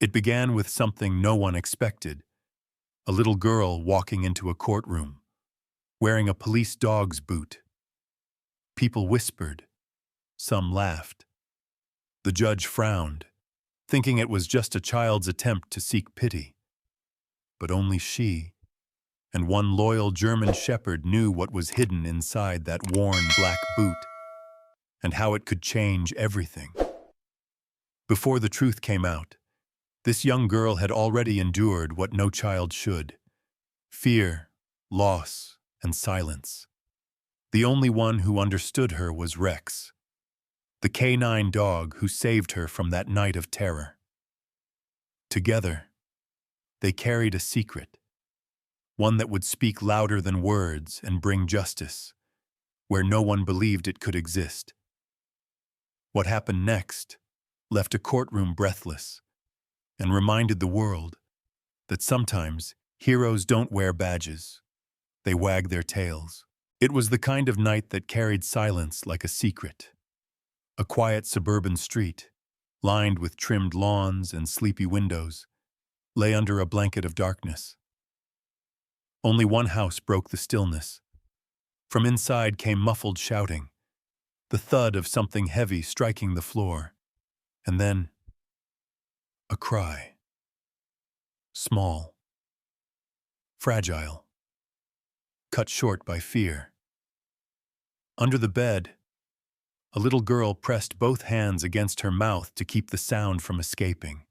It began with something no one expected: a little girl walking into a courtroom, wearing a police dog's boot. People whispered. Some laughed. The judge frowned, thinking it was just a child's attempt to seek pity. But only she and one loyal German shepherd knew what was hidden inside that worn black boot, and how it could change everything. Before the truth came out, this young girl had already endured what no child should: fear, loss, and silence. The only one who understood her was Rex, the canine dog who saved her from that night of terror. Together, they carried a secret, one that would speak louder than words and bring justice, where no one believed it could exist. What happened next left a courtroom breathless and reminded the world that sometimes heroes don't wear badges, they wag their tails. It was the kind of night that carried silence like a secret. A quiet suburban street, lined with trimmed lawns and sleepy windows, lay under a blanket of darkness. Only one house broke the stillness. From inside came muffled shouting, the thud of something heavy striking the floor, and then a cry. Small, fragile, cut short by fear. Under the bed, a little girl pressed both hands against her mouth to keep the sound from escaping.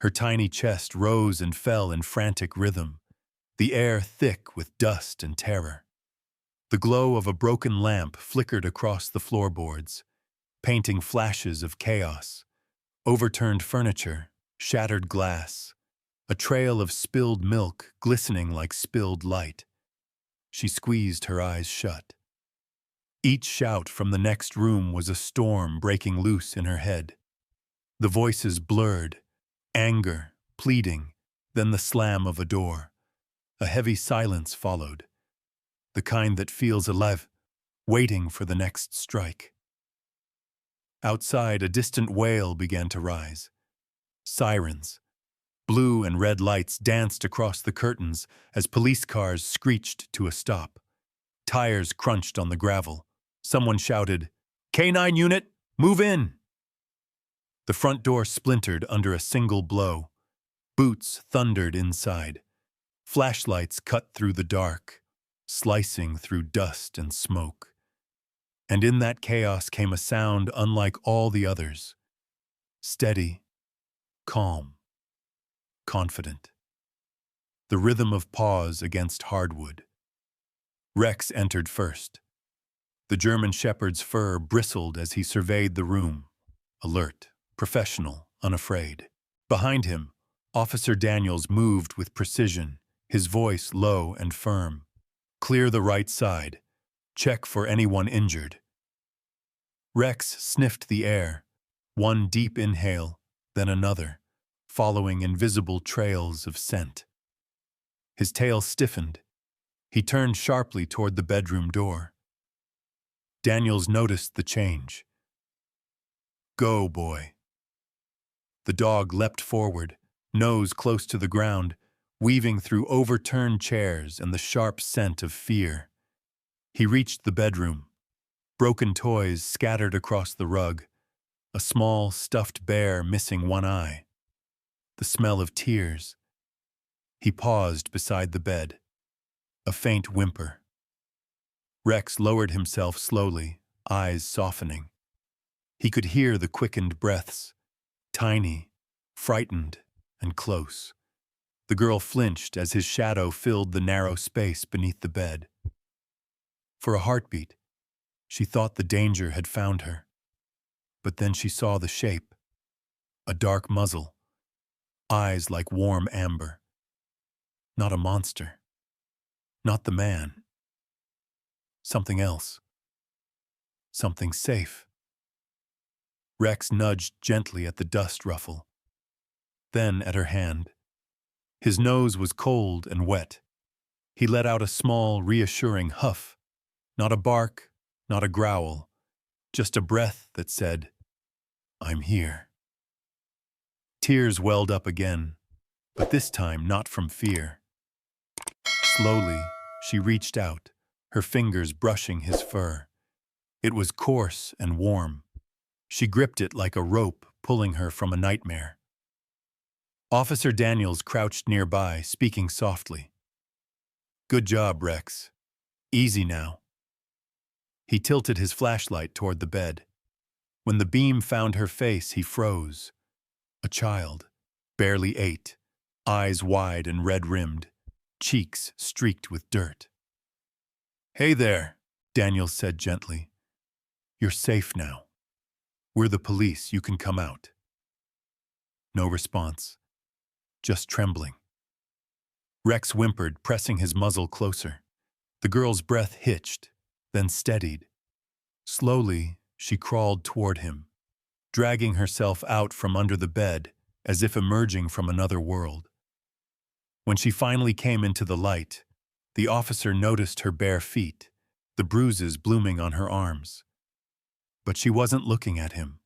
Her tiny chest rose and fell in frantic rhythm, the air thick with dust and terror. The glow of a broken lamp flickered across the floorboards, painting flashes of chaos: overturned furniture, shattered glass, a trail of spilled milk glistening like spilled light. She squeezed her eyes shut. Each shout from the next room was a storm breaking loose in her head. The voices blurred, anger, pleading, then the slam of a door. A heavy silence followed, the kind that feels alive, waiting for the next strike. Outside, a distant wail began to rise. Sirens, blue and red lights danced across the curtains as police cars screeched to a stop. Tires crunched on the gravel. Someone shouted, "K9 unit, move in!" The front door splintered under a single blow. Boots thundered inside. Flashlights cut through the dark, slicing through dust and smoke. And in that chaos came a sound unlike all the others. Steady, calm, confident. The rhythm of paws against hardwood. Rex entered first. The German shepherd's fur bristled as he surveyed the room, alert, professional, unafraid. Behind him, Officer Daniels moved with precision, his voice low and firm. "Clear the right side. Check for anyone injured." Rex sniffed the air, one deep inhale, then another, following invisible trails of scent. His tail stiffened. He turned sharply toward the bedroom door. Daniels noticed the change. "Go, boy." The dog leapt forward, nose close to the ground, weaving through overturned chairs and the sharp scent of fear. He reached the bedroom. Broken toys scattered across the rug, a small stuffed bear missing one eye. The smell of tears. He paused beside the bed. A faint whimper. Rex lowered himself slowly, eyes softening. He could hear the quickened breaths, tiny, frightened, and close. The girl flinched as his shadow filled the narrow space beneath the bed. For a heartbeat, she thought the danger had found her. But then she saw the shape. A dark muzzle, eyes like warm amber. Not a monster. Not the man. Something else. Something safe. Rex nudged gently at the dust ruffle, then at her hand. His nose was cold and wet. He let out a small, reassuring huff. Not a bark, not a growl, just a breath that said, "I'm here." Tears welled up again, but this time not from fear. Slowly, she reached out, her fingers brushing his fur. It was coarse and warm. She gripped it like a rope pulling her from a nightmare. Officer Daniels crouched nearby, speaking softly. "Good job, Rex. Easy now." He tilted his flashlight toward the bed. When the beam found her face, he froze. A child, barely 8, eyes wide and red-rimmed, cheeks streaked with dirt. "Hey there," Daniels said gently. "You're safe now. We're the police. You can come out." No response, just trembling. Rex whimpered, pressing his muzzle closer. The girl's breath hitched, then steadied. Slowly, she crawled toward him, dragging herself out from under the bed as if emerging from another world. When she finally came into the light, the officer noticed her bare feet, the bruises blooming on her arms. But she wasn't looking at him.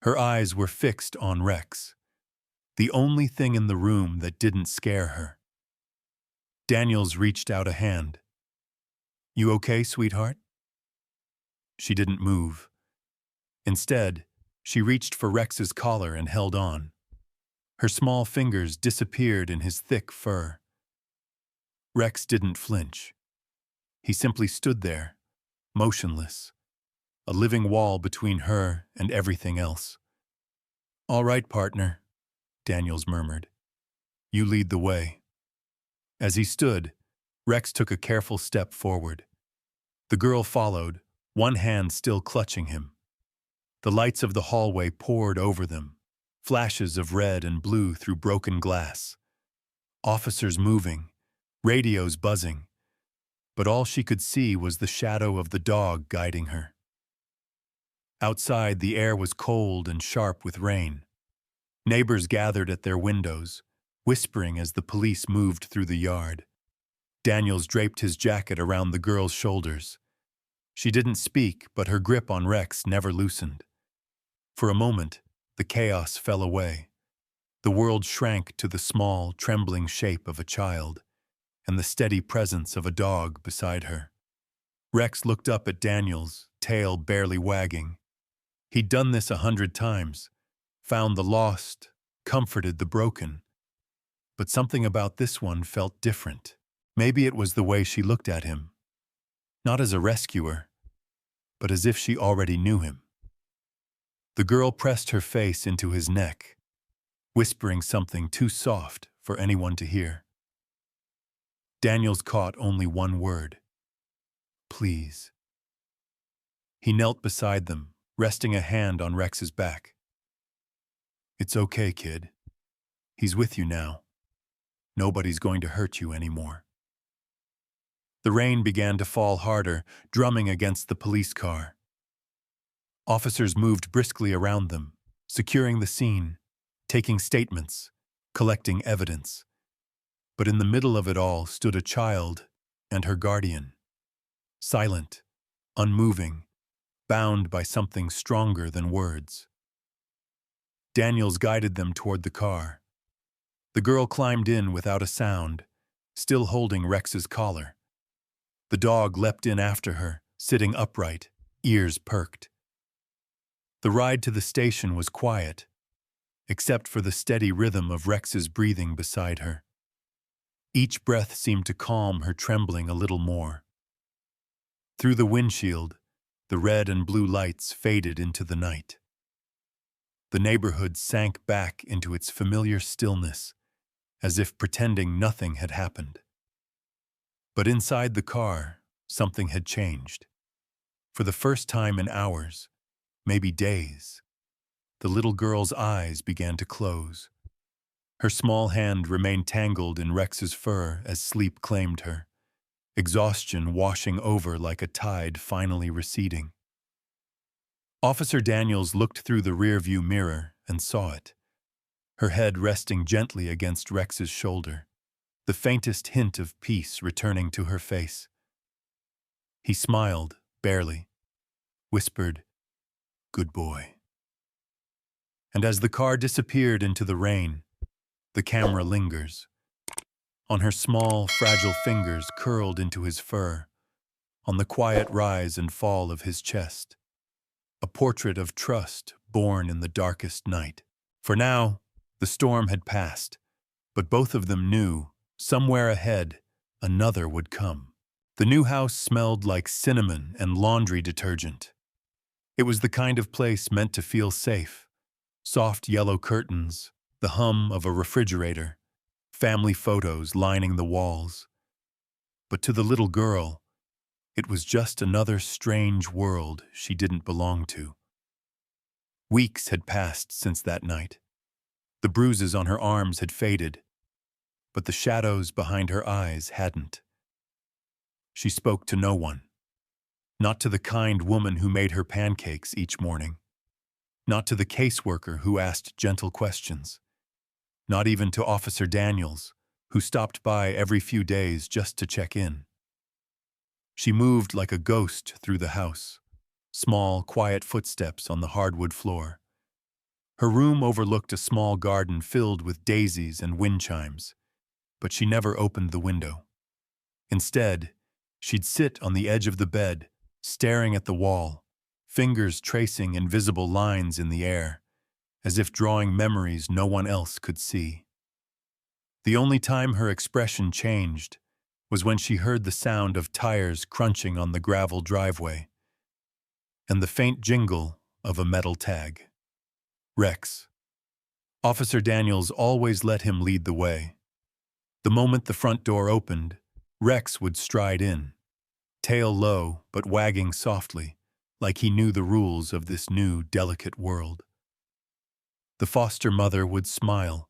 Her eyes were fixed on Rex, the only thing in the room that didn't scare her. Daniels reached out a hand. "You okay, sweetheart?" She didn't move. Instead, she reached for Rex's collar and held on. Her small fingers disappeared in his thick fur. Rex didn't flinch. He simply stood there, motionless, a living wall between her and everything else. "All right, partner," Daniels murmured. "You lead the way." As he stood, Rex took a careful step forward. The girl followed, one hand still clutching him. The lights of the hallway poured over them, flashes of red and blue through broken glass. Officers moving, radios buzzing, but all she could see was the shadow of the dog guiding her. Outside, the air was cold and sharp with rain. Neighbors gathered at their windows, whispering as the police moved through the yard. Daniels draped his jacket around the girl's shoulders. She didn't speak, but her grip on Rex never loosened. For a moment, the chaos fell away. The world shrank to the small, trembling shape of a child, and the steady presence of a dog beside her. Rex looked up at Daniels, tail barely wagging. He'd done this 100 times, found the lost, comforted the broken. But something about this one felt different. Maybe it was the way she looked at him. Not as a rescuer, but as if she already knew him. The girl pressed her face into his neck, whispering something too soft for anyone to hear. Daniels caught only one word. "Please." He knelt beside them, resting a hand on Rex's back. "It's okay, kid. He's with you now. Nobody's going to hurt you anymore." The rain began to fall harder, drumming against the police car. Officers moved briskly around them, securing the scene, taking statements, collecting evidence. But in the middle of it all stood a child and her guardian. Silent, unmoving, bound by something stronger than words. Daniels guided them toward the car. The girl climbed in without a sound, still holding Rex's collar. The dog leapt in after her, sitting upright, ears perked. The ride to the station was quiet, except for the steady rhythm of Rex's breathing beside her. Each breath seemed to calm her trembling a little more. Through the windshield, the red and blue lights faded into the night. The neighborhood sank back into its familiar stillness, as if pretending nothing had happened. But inside the car, something had changed. For the first time in hours, maybe days, the little girl's eyes began to close. Her small hand remained tangled in Rex's fur as sleep claimed her, exhaustion washing over like a tide finally receding. Officer Daniels looked through the rearview mirror and saw it, her head resting gently against Rex's shoulder, the faintest hint of peace returning to her face. He smiled, barely, whispered, "Good boy." And as the car disappeared into the rain, the camera lingers. On her small, fragile fingers curled into his fur, on the quiet rise and fall of his chest. A portrait of trust born in the darkest night. For now, the storm had passed, but both of them knew, somewhere ahead, another would come. The new house smelled like cinnamon and laundry detergent. It was the kind of place meant to feel safe. Soft yellow curtains, the hum of a refrigerator, family photos lining the walls. But to the little girl, it was just another strange world she didn't belong to. Weeks had passed since that night. The bruises on her arms had faded, but the shadows behind her eyes hadn't. She spoke to no one. Not to the kind woman who made her pancakes each morning. Not to the caseworker who asked gentle questions. Not even to Officer Daniels, who stopped by every few days just to check in. She moved like a ghost through the house, small, quiet footsteps on the hardwood floor. Her room overlooked a small garden filled with daisies and wind chimes, but she never opened the window. Instead, she'd sit on the edge of the bed, staring at the wall, fingers tracing invisible lines in the air, as if drawing memories no one else could see. The only time her expression changed was when she heard the sound of tires crunching on the gravel driveway and the faint jingle of a metal tag. Rex. Officer Daniels always let him lead the way. The moment the front door opened, Rex would stride in, tail low but wagging softly, like he knew the rules of this new, delicate world. The foster mother would smile,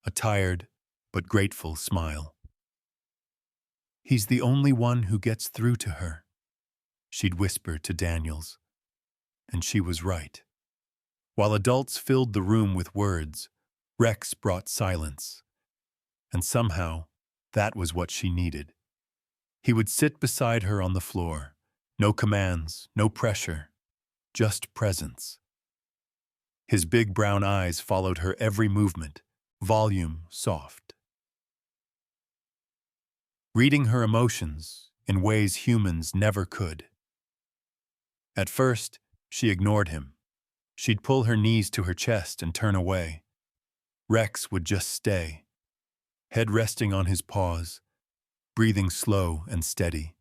a tired but grateful smile. "He's the only one who gets through to her," she'd whisper to Daniels. And she was right. While adults filled the room with words, Rex brought silence. And somehow, that was what she needed. He would sit beside her on the floor. No commands, no pressure, just presence. His big brown eyes followed her every movement, volume soft. Reading her emotions in ways humans never could. At first, she ignored him. She'd pull her knees to her chest and turn away. Rex would just stay, head resting on his paws, breathing slow and steady.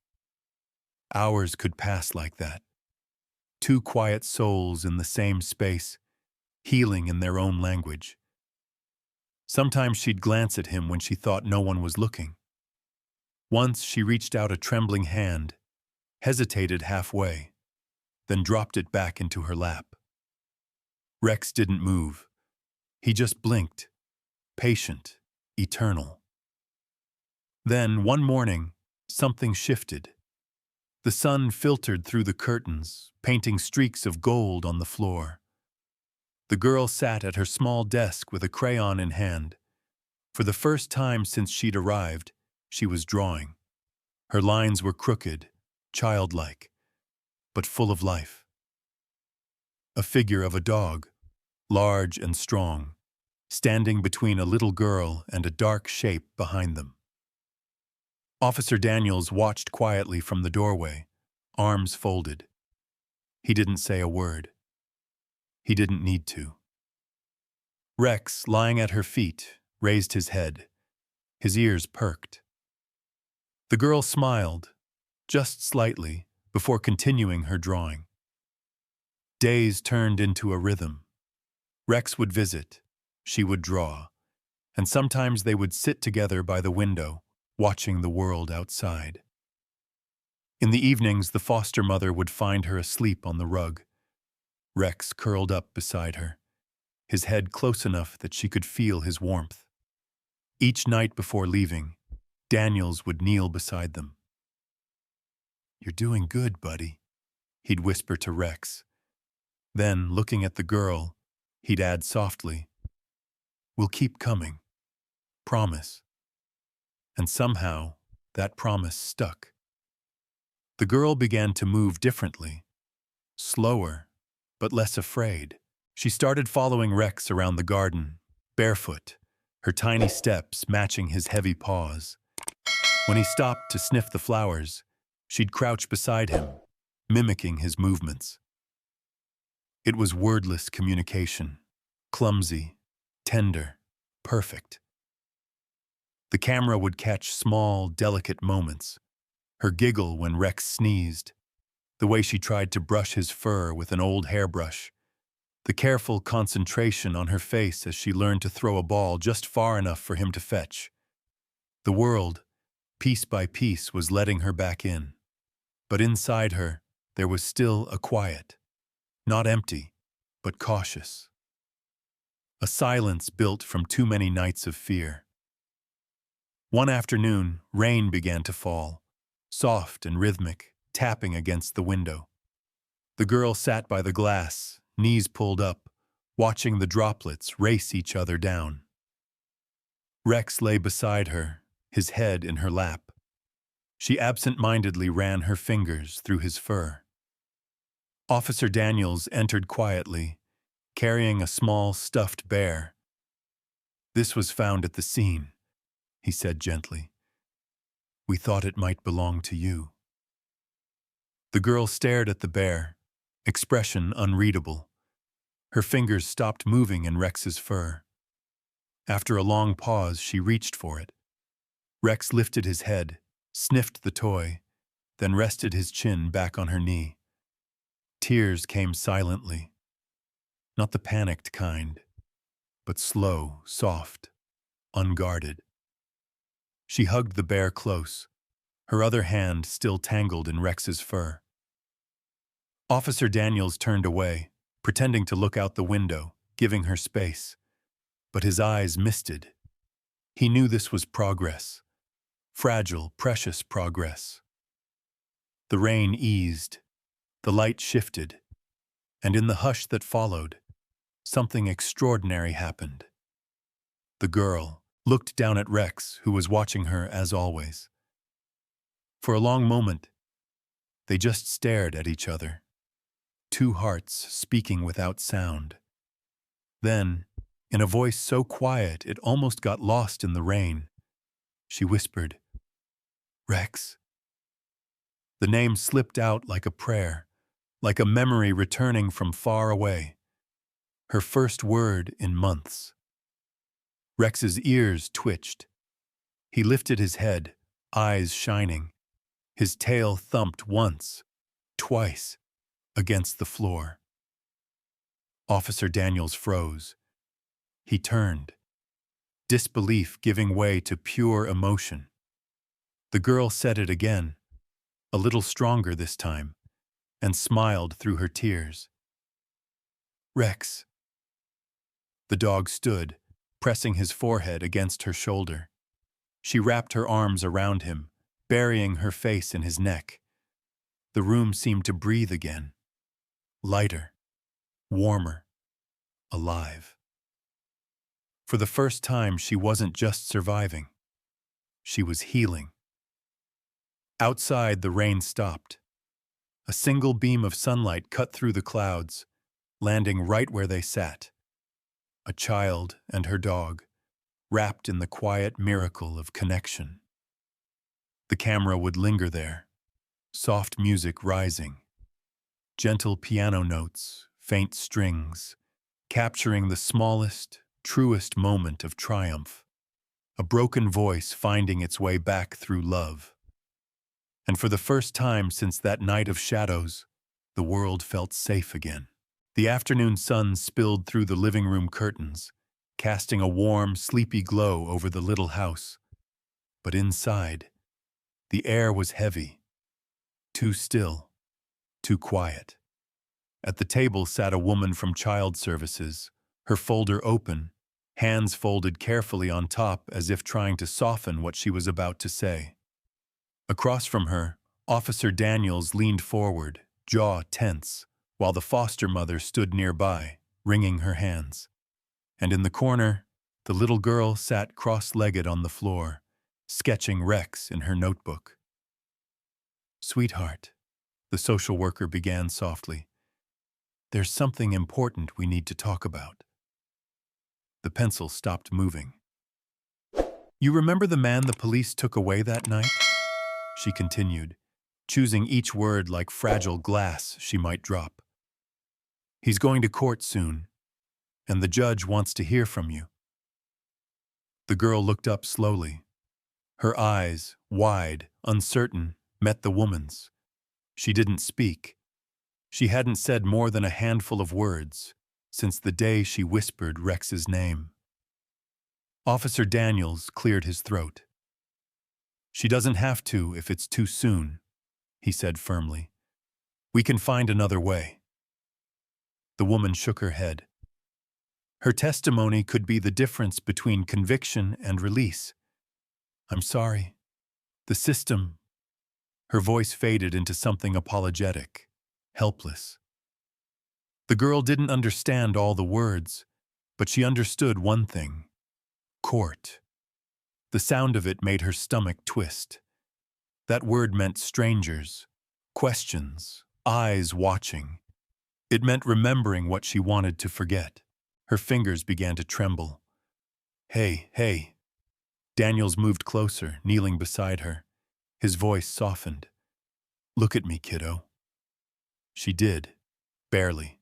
Hours could pass like that. Two quiet souls in the same space, healing in their own language. Sometimes she'd glance at him when she thought no one was looking. Once she reached out a trembling hand, hesitated halfway, then dropped it back into her lap. Rex didn't move. He just blinked, patient, eternal. Then, one morning, something shifted. The sun filtered through the curtains, painting streaks of gold on the floor. The girl sat at her small desk with a crayon in hand. For the first time since she'd arrived, she was drawing. Her lines were crooked, childlike, but full of life. A figure of a dog, large and strong, standing between a little girl and a dark shape behind them. Officer Daniels watched quietly from the doorway, arms folded. He didn't say a word. He didn't need to. Rex, lying at her feet, raised his head. His ears perked. The girl smiled, just slightly, before continuing her drawing. Days turned into a rhythm. Rex would visit, she would draw, and sometimes they would sit together by the window, watching the world outside. In the evenings, the foster mother would find her asleep on the rug. Rex curled up beside her, his head close enough that she could feel his warmth. Each night before leaving, Daniels would kneel beside them. "You're doing good, buddy," he'd whisper to Rex. Then, looking at the girl, he'd add softly, "We'll keep coming. Promise." And somehow, that promise stuck. The girl began to move differently, slower, but less afraid, She started following Rex around the garden, barefoot, her tiny steps matching his heavy paws. When he stopped to sniff the flowers, she'd crouch beside him, mimicking his movements. It was wordless communication, clumsy, tender, perfect. The camera would catch small, delicate moments, her giggle when Rex sneezed, the way she tried to brush his fur with an old hairbrush, the careful concentration on her face as she learned to throw a ball just far enough for him to fetch. The world, piece by piece, was letting her back in. But inside her, there was still a quiet, not empty, but cautious. A silence built from too many nights of fear. One afternoon, rain began to fall, soft and rhythmic, tapping against the window. The girl sat by the glass, knees pulled up, watching the droplets race each other down. Rex lay beside her, his head in her lap. She absent-mindedly ran her fingers through his fur. Officer Daniels entered quietly, carrying a small stuffed bear. "This was found at the scene," he said gently. "We thought it might belong to you." The girl stared at the bear, expression unreadable. Her fingers stopped moving in Rex's fur. After a long pause, she reached for it. Rex lifted his head, sniffed the toy, then rested his chin back on her knee. Tears came silently, not the panicked kind, but slow, soft, unguarded. She hugged the bear close, her other hand still tangled in Rex's fur. Officer Daniels turned away, pretending to look out the window, giving her space. But his eyes misted. He knew this was progress. Fragile, precious progress. The rain eased, the light shifted, and in the hush that followed, something extraordinary happened. The girl looked down at Rex, who was watching her as always. For a long moment, they just stared at each other, two hearts speaking without sound. Then, in a voice so quiet it almost got lost in the rain, she whispered, "Rex." The name slipped out like a prayer, like a memory returning from far away. Her first word in months. Rex's ears twitched. He lifted his head, eyes shining. His tail thumped once, twice, against the floor. Officer Daniels froze. He turned, disbelief giving way to pure emotion. The girl said it again, a little stronger this time, and smiled through her tears. "Rex." The dog stood, pressing his forehead against her shoulder. She wrapped her arms around him, burying her face in his neck. The room seemed to breathe again, lighter, warmer, alive. For the first time, she wasn't just surviving. She was healing. Outside, the rain stopped. A single beam of sunlight cut through the clouds, landing right where they sat. A child and her dog, wrapped in the quiet miracle of connection. The camera would linger there, soft music rising, gentle piano notes, faint strings, capturing the smallest, truest moment of triumph, a broken voice finding its way back through love. And for the first time since that night of shadows, the world felt safe again. The afternoon sun spilled through the living room curtains, casting a warm, sleepy glow over the little house. But inside, the air was heavy, too still, too quiet. At the table sat a woman from Child Services, her folder open, hands folded carefully on top as if trying to soften what she was about to say. Across from her, Officer Daniels leaned forward, jaw tense, while the foster mother stood nearby, wringing her hands. And in the corner, the little girl sat cross-legged on the floor, sketching Rex in her notebook. "Sweetheart," the social worker began softly, There's something important we need to talk about. The pencil stopped moving. You remember the man the police took away that night? She continued, choosing each word like fragile glass she might drop. He's going to court soon, and the judge wants to hear from you. The girl looked up slowly. Her eyes, wide, uncertain, met the woman's. She didn't speak. She hadn't said more than a handful of words since the day she whispered Rex's name. Officer Daniels cleared his throat. She doesn't have to if it's too soon, he said firmly. We can find another way. The woman shook her head. Her testimony could be the difference between conviction and release. I'm sorry. The system. Her voice faded into something apologetic, helpless. The girl didn't understand all the words, but she understood one thing. Court. The sound of it made her stomach twist. That word meant strangers, questions, eyes watching. It meant remembering what she wanted to forget. Her fingers began to tremble. Hey. Daniels moved closer, kneeling beside her. His voice softened. Look at me, kiddo. She did, barely.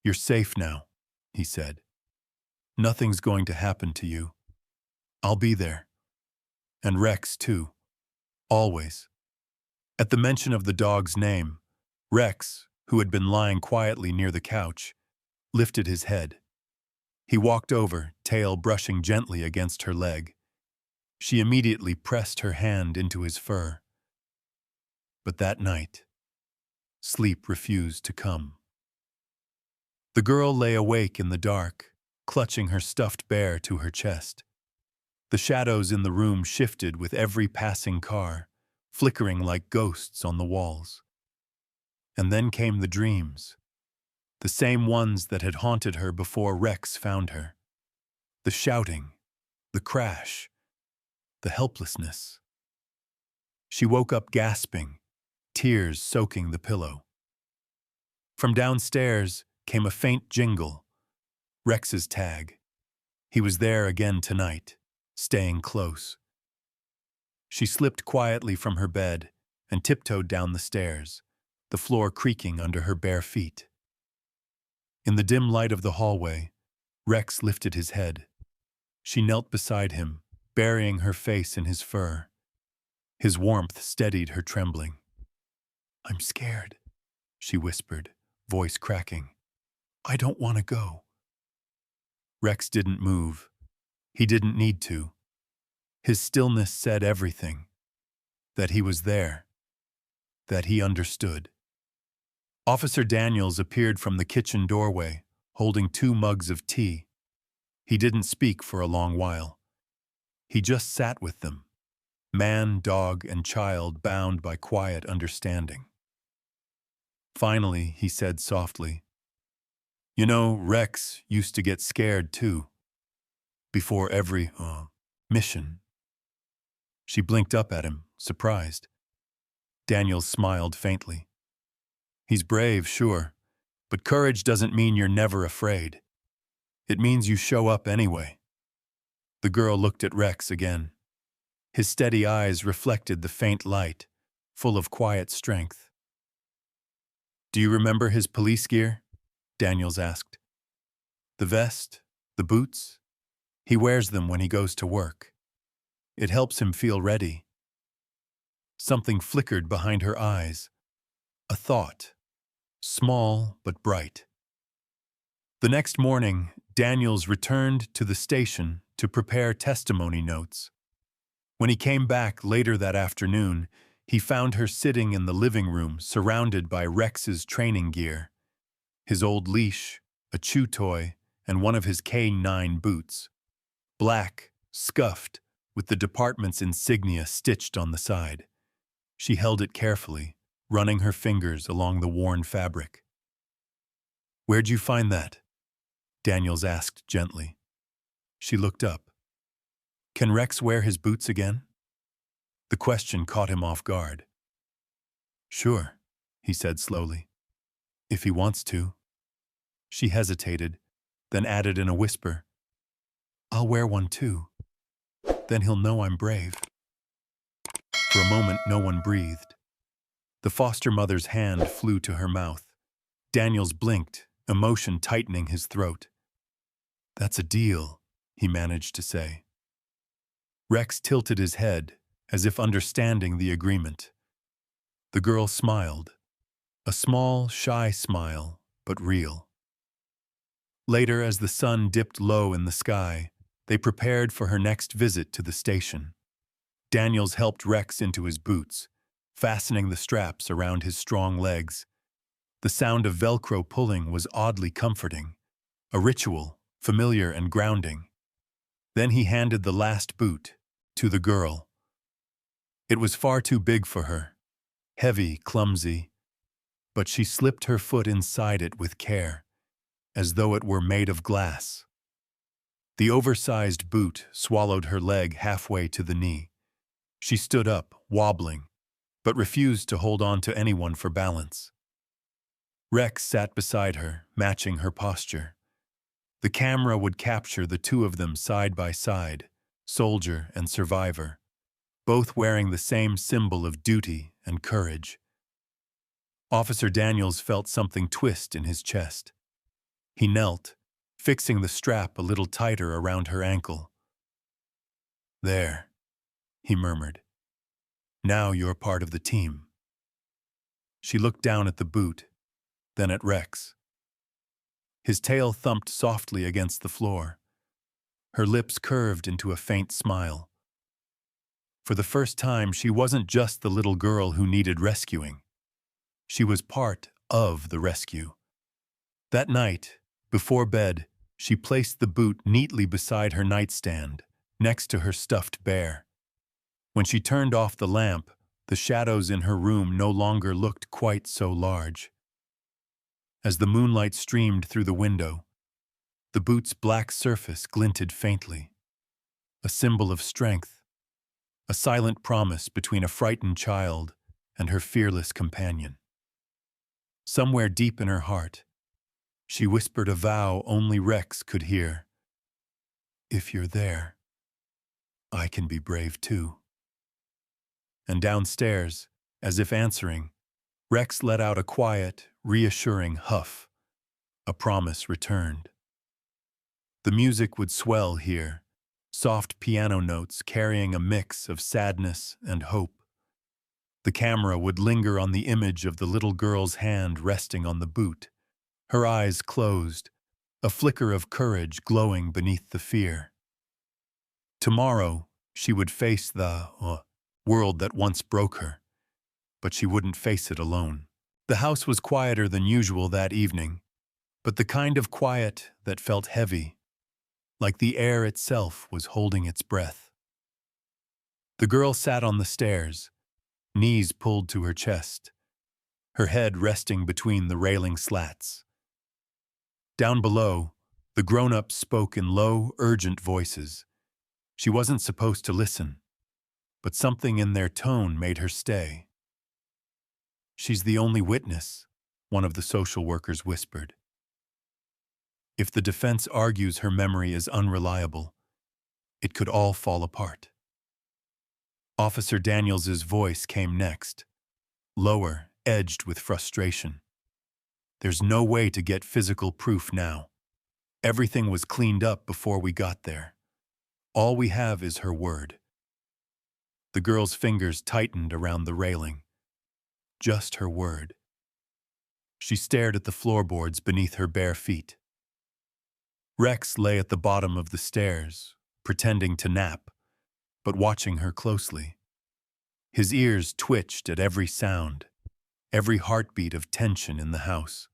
You're safe now, he said. Nothing's going to happen to you. I'll be there. And Rex, too. Always. At the mention of the dog's name, Rex, who had been lying quietly near the couch, lifted his head. He walked over, tail brushing gently against her leg. She immediately pressed her hand into his fur. But that night, sleep refused to come. The girl lay awake in the dark, clutching her stuffed bear to her chest. The shadows in the room shifted with every passing car, flickering like ghosts on the walls. And then came the dreams, the same ones that had haunted her before Rex found her. The shouting, the crash, the helplessness. She woke up gasping, tears soaking the pillow. From downstairs came a faint jingle. Rex's tag. He was there again tonight, staying close. She slipped quietly from her bed and tiptoed down the stairs, the floor creaking under her bare feet. In the dim light of the hallway, Rex lifted his head. She knelt beside him, burying her face in his fur. His warmth steadied her trembling. I'm scared, she whispered, voice cracking. I don't want to go. Rex didn't move. He didn't need to. His stillness said everything. That he was there. That he understood. Officer Daniels appeared from the kitchen doorway, holding 2 mugs of tea. He didn't speak for a long while. He just sat with them, man, dog, and child bound by quiet understanding. Finally, he said softly, You know, Rex used to get scared too. Before every mission. She blinked up at him, surprised. Daniels smiled faintly. He's brave, sure, but courage doesn't mean you're never afraid. It means you show up anyway. The girl looked at Rex again. His steady eyes reflected the faint light, full of quiet strength. Do you remember his police gear? Daniels asked. The vest, the boots? He wears them when he goes to work. It helps him feel ready. Something flickered behind her eyes. A thought. Small but bright. The next morning, Daniels returned to the station to prepare testimony notes. When he came back later that afternoon, he found her sitting in the living room surrounded by Rex's training gear. His old leash, a chew toy, and one of his K9 boots. Black, scuffed, with the department's insignia stitched on the side. She held it carefully, running her fingers along the worn fabric. Where'd you find that? Daniels asked gently. She looked up. Can Rex wear his boots again? The question caught him off guard. Sure, he said slowly. If he wants to. She hesitated, then added in a whisper, "I'll wear one too. Then he'll know I'm brave." For a moment, no one breathed. The foster mother's hand flew to her mouth. Daniels blinked, emotion tightening his throat. "That's a deal," he managed to say. Rex tilted his head, as if understanding the agreement. The girl smiled. A small, shy smile, but real. Later, as the sun dipped low in the sky, they prepared for her next visit to the station. Daniels helped Rex into his boots, fastening the straps around his strong legs. The sound of Velcro pulling was oddly comforting, a ritual, familiar and grounding. Then he handed the last boot to the girl. It was far too big for her, heavy, clumsy, but she slipped her foot inside it with care, as though it were made of glass. The oversized boot swallowed her leg halfway to the knee. She stood up, wobbling, but refused to hold on to anyone for balance. Rex sat beside her, matching her posture. The camera would capture the two of them side by side, soldier and survivor, both wearing the same symbol of duty and courage. Officer Daniels felt something twist in his chest. He knelt, fixing the strap a little tighter around her ankle. "There," he murmured. "Now you're part of the team." She looked down at the boot, then at Rex. His tail thumped softly against the floor. Her lips curved into a faint smile. For the first time, she wasn't just the little girl who needed rescuing. She was part of the rescue. That night, before bed, she placed the boot neatly beside her nightstand, next to her stuffed bear. When she turned off the lamp, the shadows in her room no longer looked quite so large. As the moonlight streamed through the window, the boot's black surface glinted faintly, a symbol of strength, a silent promise between a frightened child and her fearless companion. Somewhere deep in her heart, she whispered a vow only Rex could hear. "If you're there, I can be brave too." And downstairs, as if answering, Rex let out a quiet, reassuring huff. A promise returned. The music would swell here, soft piano notes carrying a mix of sadness and hope. The camera would linger on the image of the little girl's hand resting on the boot, her eyes closed, a flicker of courage glowing beneath the fear. Tomorrow, she would face the world that once broke her, but she wouldn't face it alone. The house was quieter than usual that evening, but the kind of quiet that felt heavy, like the air itself was holding its breath. The girl sat on the stairs, knees pulled to her chest, her head resting between the railing slats. Down below, the grown-ups spoke in low, urgent voices. She wasn't supposed to listen, but something in their tone made her stay. "She's the only witness," one of the social workers whispered. "If the defense argues her memory is unreliable, it could all fall apart." Officer Daniels's voice came next, lower, edged with frustration. "There's no way to get physical proof now. Everything was cleaned up before we got there. All we have is her word." The girl's fingers tightened around the railing. Just her word. She stared at the floorboards beneath her bare feet. Rex lay at the bottom of the stairs, pretending to nap, but watching her closely. His ears twitched at every sound, every heartbeat of tension in the house.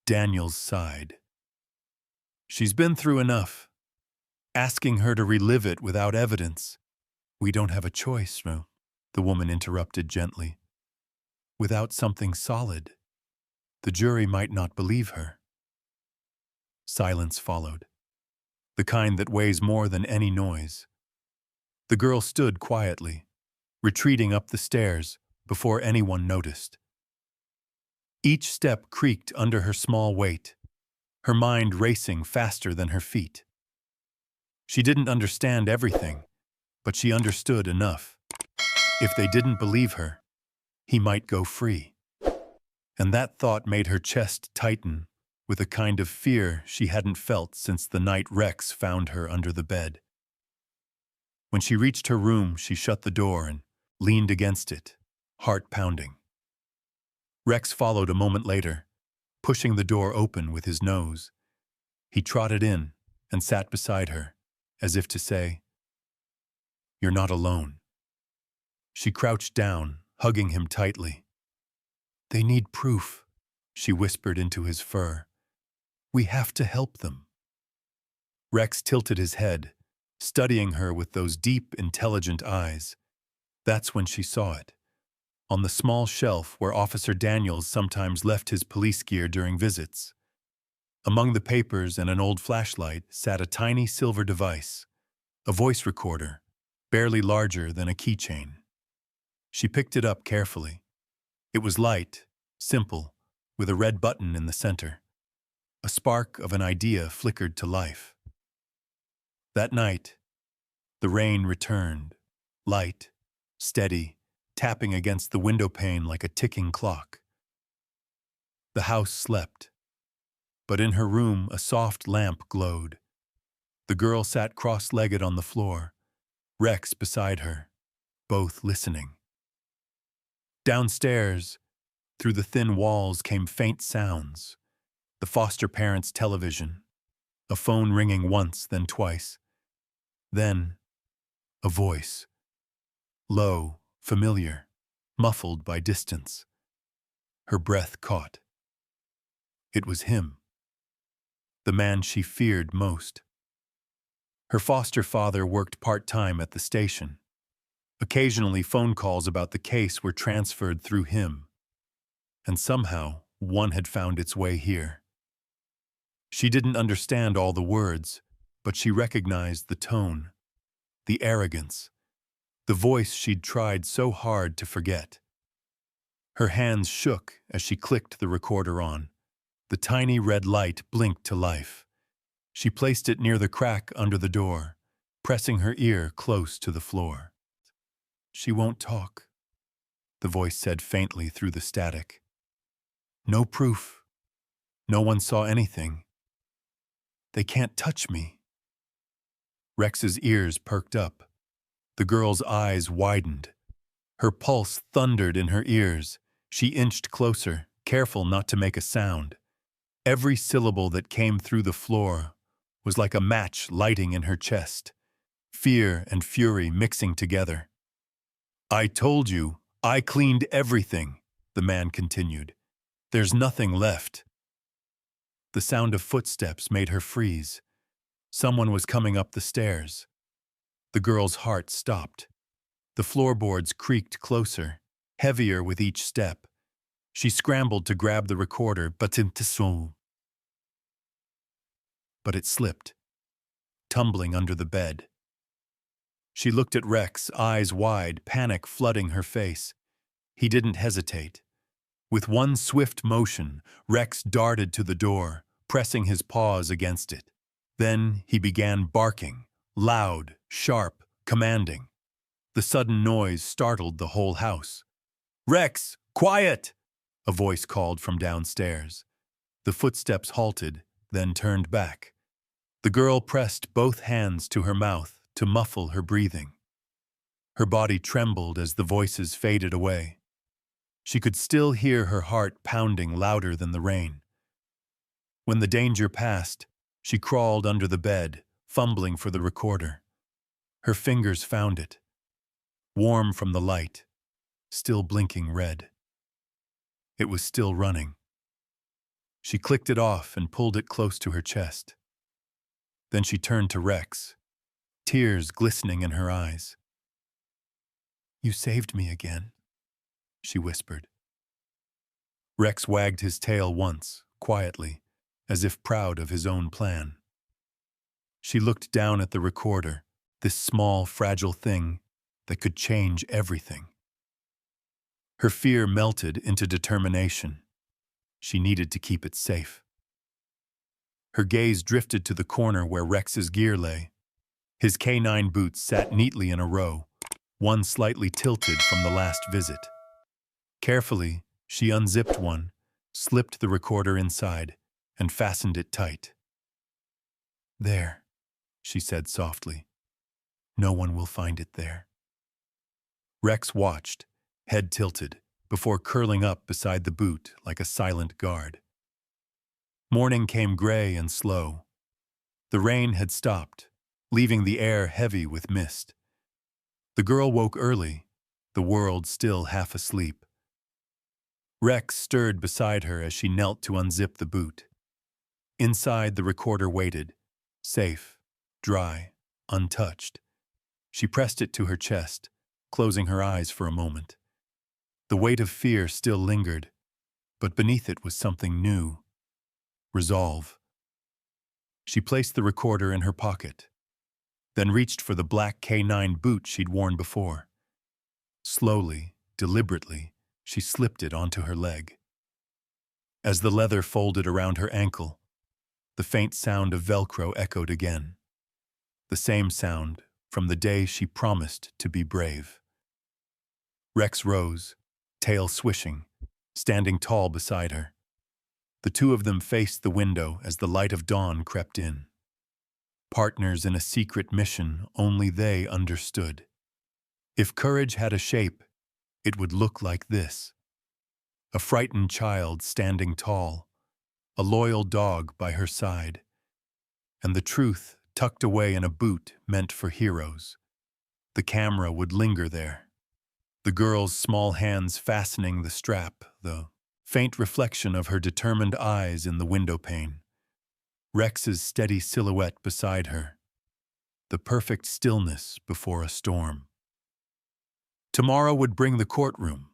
Daniels sighed. "She's been through enough. Asking her to relive it without evidence. We don't have a choice, no," the woman interrupted gently. "Without something solid, the jury might not believe her." Silence followed, the kind that weighs more than any noise. The girl stood quietly, retreating up the stairs before anyone noticed. Each step creaked under her small weight, her mind racing faster than her feet. She didn't understand everything, but she understood enough. If they didn't believe her, he might go free. And that thought made her chest tighten with a kind of fear she hadn't felt since the night Rex found her under the bed. When she reached her room, she shut the door and leaned against it, heart pounding. Rex followed a moment later, pushing the door open with his nose. He trotted in and sat beside her, as if to say, "You're not alone." She crouched down, hugging him tightly. "They need proof," she whispered into his fur. "We have to help them." Rex tilted his head, studying her with those deep, intelligent eyes. That's when she saw it. On the small shelf where Officer Daniels sometimes left his police gear during visits. Among the papers and an old flashlight sat a tiny silver device, a voice recorder, barely larger than a keychain. She picked it up carefully. It was light, simple, with a red button in the center. A spark of an idea flickered to life. That night, the rain returned, light, steady, tapping against the window pane like a ticking clock. The house slept, but in her room a soft lamp glowed. The girl sat cross-legged on the floor, Rex beside her, both listening. Downstairs, through the thin walls came faint sounds. The foster parents' television, a phone ringing once, then twice. Then, a voice. Low, familiar, muffled by distance. Her breath caught. It was him. The man she feared most. Her foster father worked part-time at the station. Occasionally, phone calls about the case were transferred through him. And somehow, one had found its way here. She didn't understand all the words, but she recognized the tone, the arrogance, the voice she'd tried so hard to forget. Her hands shook as she clicked the recorder on. The tiny red light blinked to life. She placed it near the crack under the door, pressing her ear close to the floor. "She won't talk," the voice said faintly through the static. "No proof. No one saw anything. They can't touch me." Rex's ears perked up. The girl's eyes widened. Her pulse thundered in her ears. She inched closer, careful not to make a sound. Every syllable that came through the floor was like a match lighting in her chest, fear and fury mixing together. "I told you, I cleaned everything," the man continued. "There's nothing left." The sound of footsteps made her freeze. Someone was coming up the stairs. The girl's heart stopped. The floorboards creaked closer, heavier with each step. She scrambled to grab the recorder, but it slipped, tumbling under the bed. She looked at Rex, eyes wide, panic flooding her face. He didn't hesitate. With one swift motion, Rex darted to the door, pressing his paws against it. Then he began barking, loud, sharp, commanding. The sudden noise startled the whole house. "Rex, quiet!" a voice called from downstairs. The footsteps halted, then turned back. The girl pressed both hands to her mouth to muffle her breathing. Her body trembled as the voices faded away. She could still hear her heart pounding louder than the rain. When the danger passed, she crawled under the bed, fumbling for the recorder. Her fingers found it, warm from the light, still blinking red. It was still running. She clicked it off and pulled it close to her chest. Then she turned to Rex, tears glistening in her eyes. "You saved me again," she whispered. Rex wagged his tail once, quietly, as if proud of his own plan. She looked down at the recorder, this small, fragile thing that could change everything. Her fear melted into determination. She needed to keep it safe. Her gaze drifted to the corner where Rex's gear lay. His canine boots sat neatly in a row, one slightly tilted from the last visit. Carefully, she unzipped one, slipped the recorder inside, and fastened it tight. "There," she said softly. "No one will find it there." Rex watched, head tilted, before curling up beside the boot like a silent guard. Morning came gray and slow. The rain had stopped, leaving the air heavy with mist. The girl woke early, the world still half asleep. Rex stirred beside her as she knelt to unzip the boot. Inside, the recorder waited, safe, dry, untouched. She pressed it to her chest, closing her eyes for a moment. The weight of fear still lingered, but beneath it was something new. Resolve. She placed the recorder in her pocket, then reached for the black K9 boot she'd worn before. Slowly, deliberately, she slipped it onto her leg. As the leather folded around her ankle, the faint sound of Velcro echoed again. The same sound from the day she promised to be brave. Rex rose, tail swishing, standing tall beside her. The two of them faced the window as the light of dawn crept in. Partners in a secret mission only they understood. If courage had a shape, it would look like this. A frightened child standing tall, a loyal dog by her side, and the truth tucked away in a boot meant for heroes. The camera would linger there. The girl's small hands fastening the strap, the faint reflection of her determined eyes in the window pane. Rex's steady silhouette beside her. The perfect stillness before a storm. Tomorrow would bring the courtroom,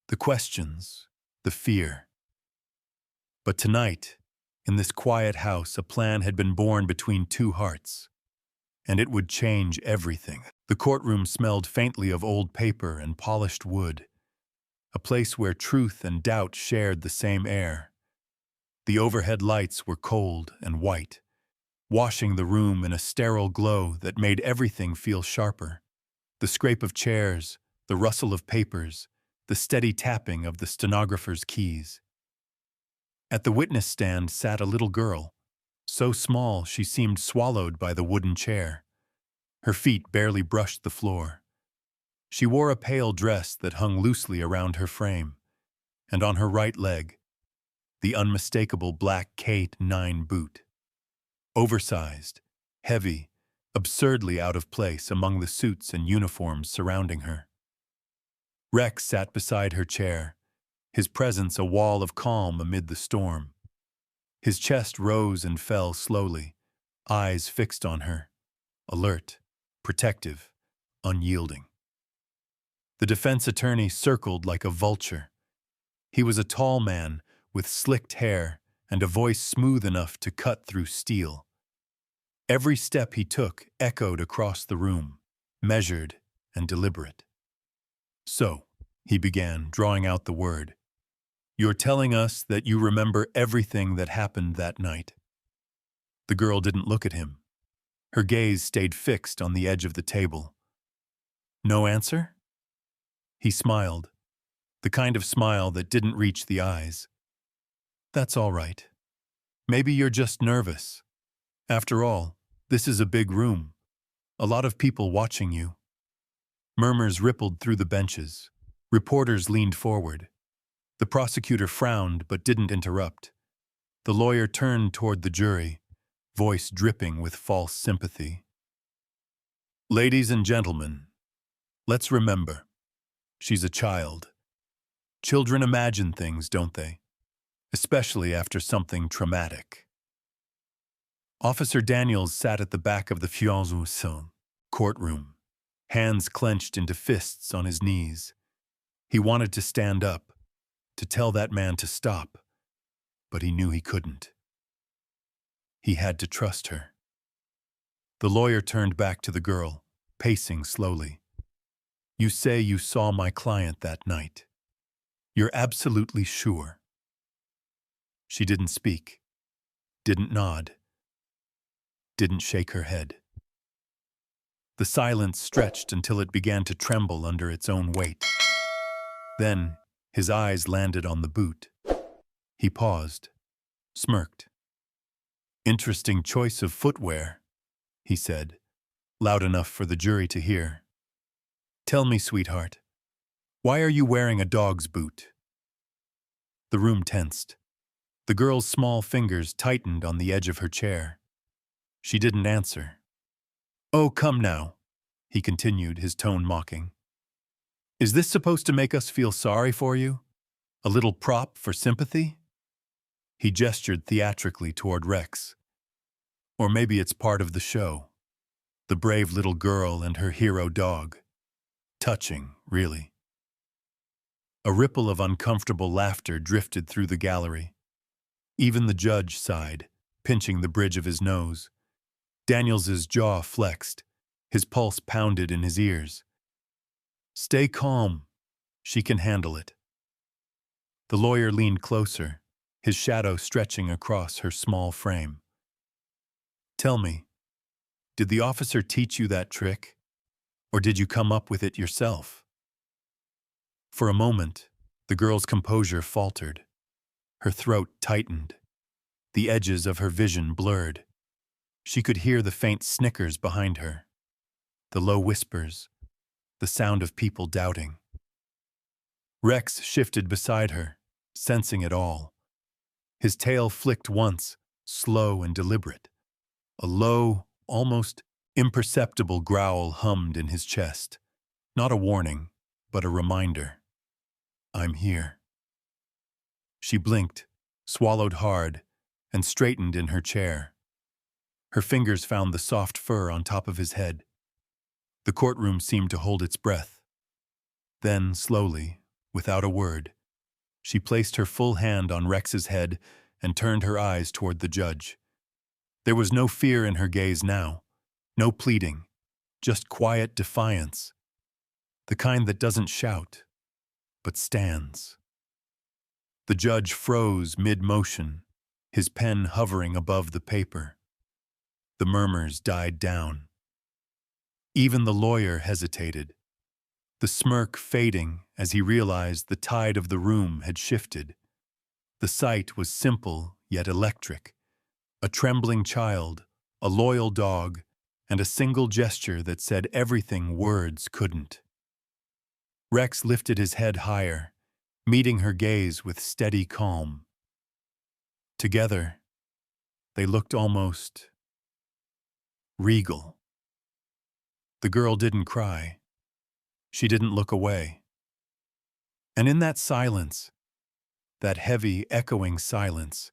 the questions, the fear. But tonight, in this quiet house, a plan had been born between two hearts. And it would change everything. The courtroom smelled faintly of old paper and polished wood, a place where truth and doubt shared the same air. The overhead lights were cold and white, washing the room in a sterile glow that made everything feel sharper. The scrape of chairs, the rustle of papers, the steady tapping of the stenographer's keys. At the witness stand sat a little girl, so small she seemed swallowed by the wooden chair. Her feet barely brushed the floor. She wore a pale dress that hung loosely around her frame, and on her right leg, the unmistakable black K9 boot. Oversized, heavy, absurdly out of place among the suits and uniforms surrounding her. Rex sat beside her chair, his presence a wall of calm amid the storm. His chest rose and fell slowly, eyes fixed on her, alert, protective, unyielding. The defense attorney circled like a vulture. He was a tall man with slicked hair and a voice smooth enough to cut through steel. Every step he took echoed across the room, measured and deliberate. "So," he began, drawing out the word, "you're telling us that you remember everything that happened that night." The girl didn't look at him. Her gaze stayed fixed on the edge of the table. "No answer?" He smiled, the kind of smile that didn't reach the eyes. "That's all right. Maybe you're just nervous. After all, this is a big room. A lot of people watching you." Murmurs rippled through the benches. Reporters leaned forward. The prosecutor frowned but didn't interrupt. The lawyer turned toward the jury, voice dripping with false sympathy. "Ladies and gentlemen, let's remember, she's a child. Children imagine things, don't they? Especially after something traumatic." Officer Daniels sat at the back of the Fiançailles courtroom, hands clenched into fists on his knees. He wanted to stand up, to tell that man to stop, but he knew he couldn't. He had to trust her. The lawyer turned back to the girl, pacing slowly. "You say you saw my client that night. You're absolutely sure?" She didn't speak, didn't nod, didn't shake her head. The silence stretched until it began to tremble under its own weight. Then, his eyes landed on the boot. He paused, smirked. "Interesting choice of footwear," he said, loud enough for the jury to hear. "Tell me, sweetheart, why are you wearing a dog's boot?" The room tensed. The girl's small fingers tightened on the edge of her chair. She didn't answer. "Oh, come now," he continued, his tone mocking. "Is this supposed to make us feel sorry for you? A little prop for sympathy?" He gestured theatrically toward Rex. "Or maybe it's part of the show. The brave little girl and her hero dog. Touching, really." A ripple of uncomfortable laughter drifted through the gallery. Even the judge sighed, pinching the bridge of his nose. Daniels's jaw flexed. His pulse pounded in his ears. "Stay calm. She can handle it." The lawyer leaned closer, his shadow stretching across her small frame. "Tell me, did the officer teach you that trick? Or did you come up with it yourself?" For a moment, the girl's composure faltered. Her throat tightened. The edges of her vision blurred. She could hear the faint snickers behind her, the low whispers, the sound of people doubting. Rex shifted beside her, sensing it all. His tail flicked once, slow and deliberate. A low, almost imperceptible growl hummed in his chest. Not a warning, but a reminder. "I'm here." She blinked, swallowed hard, and straightened in her chair. Her fingers found the soft fur on top of his head. The courtroom seemed to hold its breath. Then, slowly, without a word, she placed her full hand on Rex's head and turned her eyes toward the judge. There was no fear in her gaze now, no pleading, just quiet defiance, the kind that doesn't shout, but stands. The judge froze mid-motion, his pen hovering above the paper. The murmurs died down. Even the lawyer hesitated, the smirk fading as he realized the tide of the room had shifted. The sight was simple yet electric. A trembling child, a loyal dog, and a single gesture that said everything words couldn't. Rex lifted his head higher, meeting her gaze with steady calm. Together, they looked almost regal. The girl didn't cry. She didn't look away. And in that silence, that heavy, echoing silence,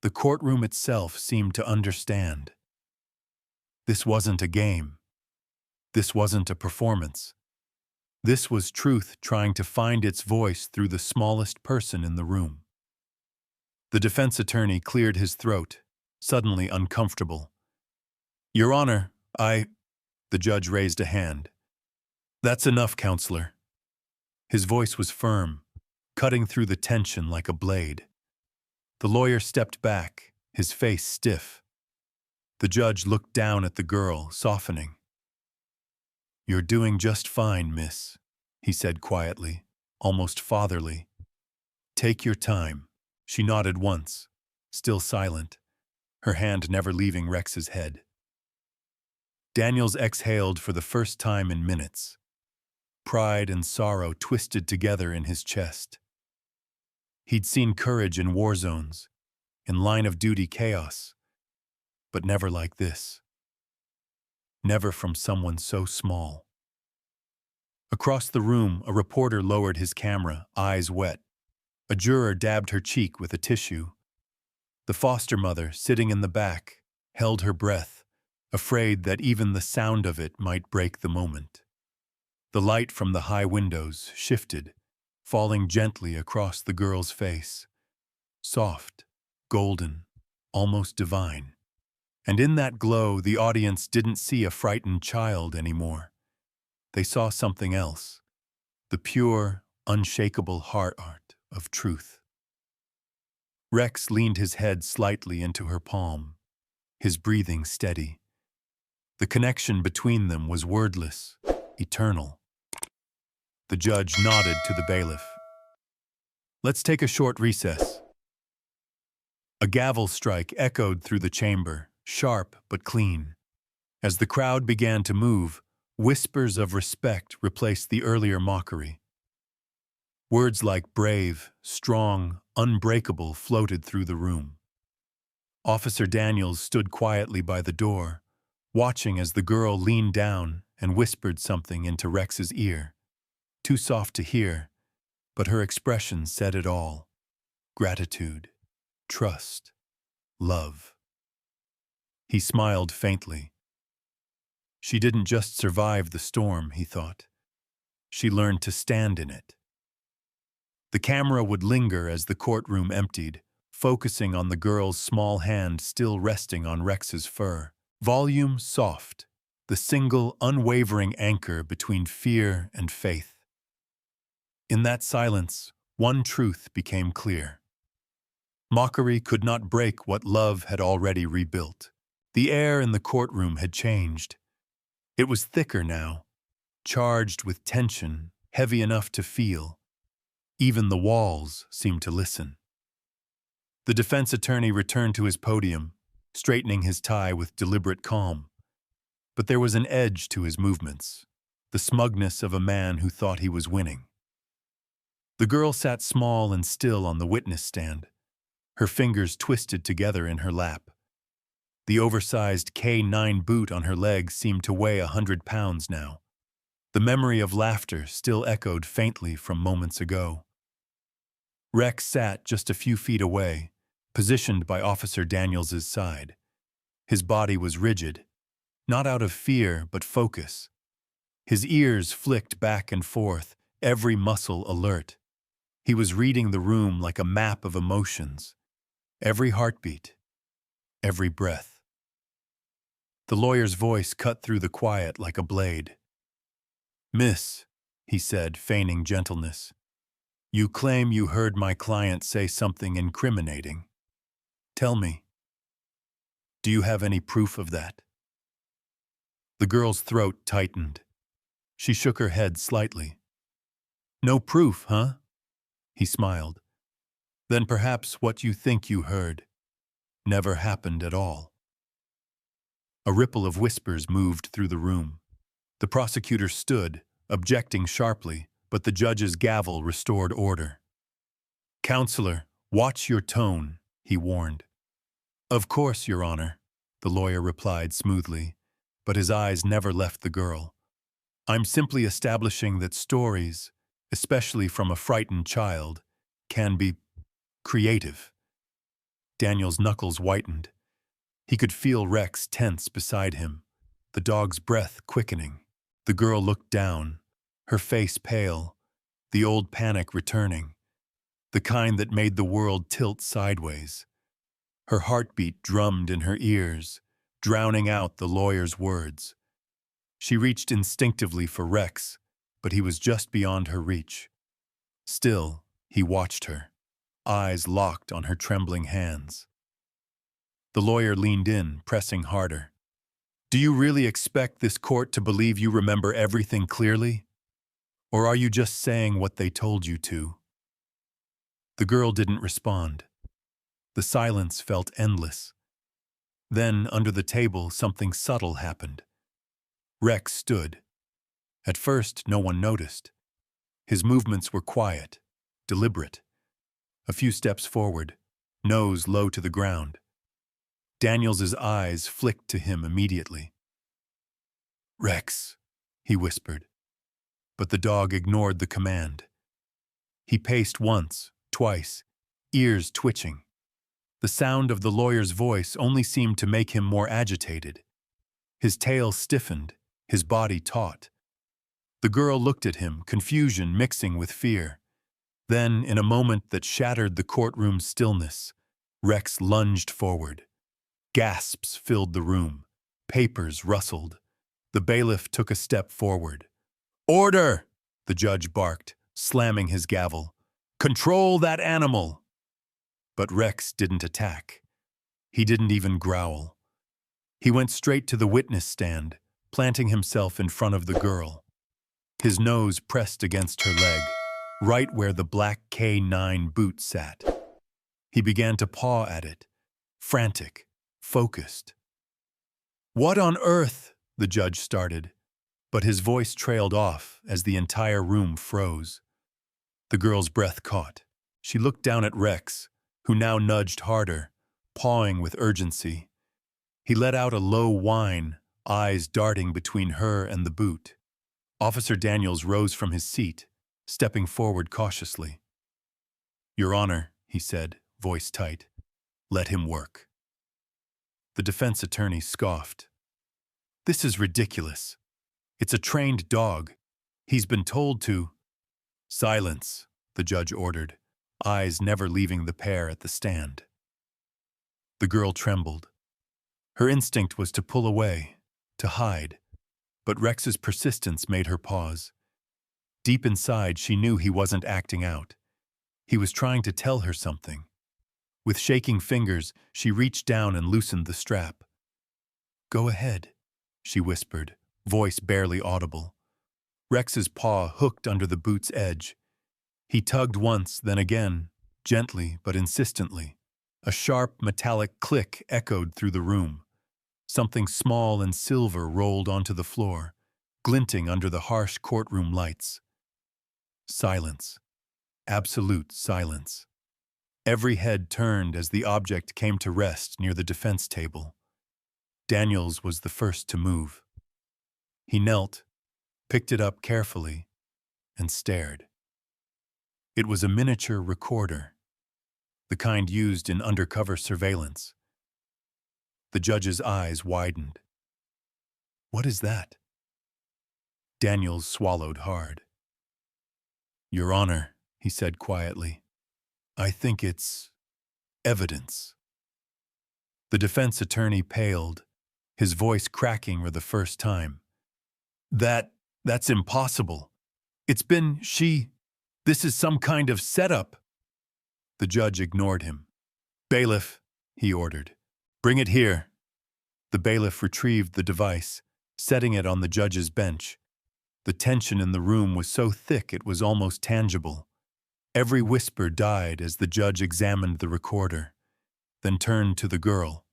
the courtroom itself seemed to understand. This wasn't a game. This wasn't a performance. This was truth trying to find its voice through the smallest person in the room. The defense attorney cleared his throat, suddenly uncomfortable. "Your Honor, The judge raised a hand. "That's enough, counselor." His voice was firm, cutting through the tension like a blade. The lawyer stepped back, his face stiff. The judge looked down at the girl, softening. "You're doing just fine, miss," he said quietly, almost fatherly. "Take your time." She nodded once, still silent, her hand never leaving Rex's head. Daniels exhaled for the first time in minutes. Pride and sorrow twisted together in his chest. He'd seen courage in war zones, in line-of-duty chaos, but never like this. Never from someone so small. Across the room, a reporter lowered his camera, eyes wet. A juror dabbed her cheek with a tissue. The foster mother, sitting in the back, held her breath, afraid that even the sound of it might break the moment. The light from the high windows shifted, falling gently across the girl's face. Soft, golden, almost divine. And in that glow, the audience didn't see a frightened child anymore. They saw something else, the pure, unshakable heart art of truth. Rex leaned his head slightly into her palm. his breathing steady. The connection between them was wordless, eternal. The judge nodded to the bailiff. "Let's take a short recess." A gavel strike echoed through the chamber, sharp but clean. As the crowd began to move, whispers of respect replaced the earlier mockery. Words like brave, strong, unbreakable floated through the room. Officer Daniels stood quietly by the door, watching as the girl leaned down and whispered something into Rex's ear. Too soft to hear, but her expression said it all. Gratitude, trust, love. He smiled faintly. She didn't just survive the storm, he thought. She learned to stand in it. The camera would linger as the courtroom emptied, focusing on the girl's small hand still resting on Rex's fur. Volume soft, the single, unwavering anchor between fear and faith. In that silence, one truth became clear. Mockery could not break what love had already rebuilt. The air in the courtroom had changed. It was thicker now, charged with tension, heavy enough to feel. Even the walls seemed to listen. The defense attorney returned to his podium, straightening his tie with deliberate calm. But there was an edge to his movements, the smugness of a man who thought he was winning. The girl sat small and still on the witness stand, her fingers twisted together in her lap. The oversized K9 boot on her leg seemed to weigh 100 pounds now. The memory of laughter still echoed faintly from moments ago. Rex sat just a few feet away, positioned by Officer Daniels's side. His body was rigid, not out of fear but focus. His ears flicked back and forth, every muscle alert. He was reading the room like a map of emotions, every heartbeat, every breath. The lawyer's voice cut through the quiet like a blade. "Miss," he said, feigning gentleness, "you claim you heard my client say something incriminating. Tell me, do you have any proof of that?" The girl's throat tightened. She shook her head slightly. "No proof, huh?" He smiled. "Then perhaps what you think you heard never happened at all." A ripple of whispers moved through the room. The prosecutor stood, objecting sharply, but the judge's gavel restored order. "Counselor, watch your tone," he warned. "Of course, Your Honor," the lawyer replied smoothly, but his eyes never left the girl. "I'm simply establishing that stories, especially from a frightened child, can be creative." Daniel's knuckles whitened. He could feel Rex tense beside him, the dog's breath quickening. The girl looked down, her face pale, the old panic returning, the kind that made the world tilt sideways. Her heartbeat drummed in her ears, drowning out the lawyer's words. She reached instinctively for Rex, but he was just beyond her reach. Still, he watched her, eyes locked on her trembling hands. The lawyer leaned in, pressing harder. "Do you really expect this court to believe you remember everything clearly? Or are you just saying what they told you to?" The girl didn't respond. The silence felt endless. Then, under the table, something subtle happened. Rex stood. At first, no one noticed. His movements were quiet, deliberate. A few steps forward, nose low to the ground. Daniels's eyes flicked to him immediately. "Rex," he whispered. But the dog ignored the command. He paced once, twice, ears twitching. The sound of the lawyer's voice only seemed to make him more agitated. His tail stiffened, his body taut. The girl looked at him, confusion mixing with fear. Then, in a moment that shattered the courtroom's stillness, Rex lunged forward. Gasps filled the room. Papers rustled. The bailiff took a step forward. "Order!" the judge barked, slamming his gavel. "Control that animal!" But Rex didn't attack. He didn't even growl. He went straight to the witness stand, planting himself in front of the girl. His nose pressed against her leg, right where the black K9 boot sat. He began to paw at it, frantic, focused. "What on earth?" the judge started, but his voice trailed off as the entire room froze. The girl's breath caught. She looked down at Rex, who now nudged harder, pawing with urgency. He let out a low whine, eyes darting between her and the boot. Officer Daniels rose from his seat, stepping forward cautiously. "Your Honor," he said, voice tight, "let him work." The defense attorney scoffed. "This is ridiculous. It's a trained dog. He's been told to—" "Silence," the judge ordered, eyes never leaving the pair at the stand. The girl trembled. Her instinct was to pull away, to hide, but Rex's persistence made her pause. Deep inside, she knew he wasn't acting out. He was trying to tell her something. With shaking fingers, she reached down and loosened the strap. "Go ahead," she whispered, voice barely audible. Rex's paw hooked under the boot's edge. He tugged once, then again, gently but insistently. A sharp, metallic click echoed through the room. Something small and silver rolled onto the floor, glinting under the harsh courtroom lights. Silence. Absolute silence. Every head turned as the object came to rest near the defense table. Daniels was the first to move. He knelt, picked it up carefully, and stared. It was a miniature recorder, the kind used in undercover surveillance. The judge's eyes widened. "What is that?" Daniels swallowed hard. "Your Honor," he said quietly, "I think it's evidence." The defense attorney paled, his voice cracking for the first time. That's impossible. This is some kind of setup." The judge ignored him. "Bailiff," he ordered, "bring it here." The bailiff retrieved the device, setting it on the judge's bench. The tension in the room was so thick it was almost tangible. Every whisper died as the judge examined the recorder, then turned to the girl.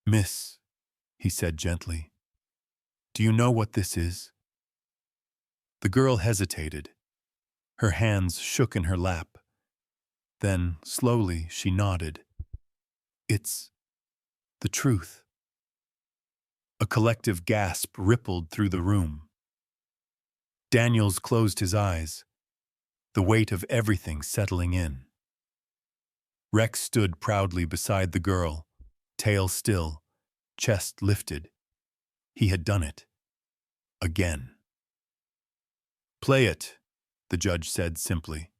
"Miss," he said gently, "do you know what this is?" The girl hesitated. Her hands shook in her lap. Then, slowly, she nodded. "It's the truth." A collective gasp rippled through the room. Daniels closed his eyes, the weight of everything settling in. Rex stood proudly beside the girl, tail still, chest lifted. He had done it. Again. "Play it," the judge said simply.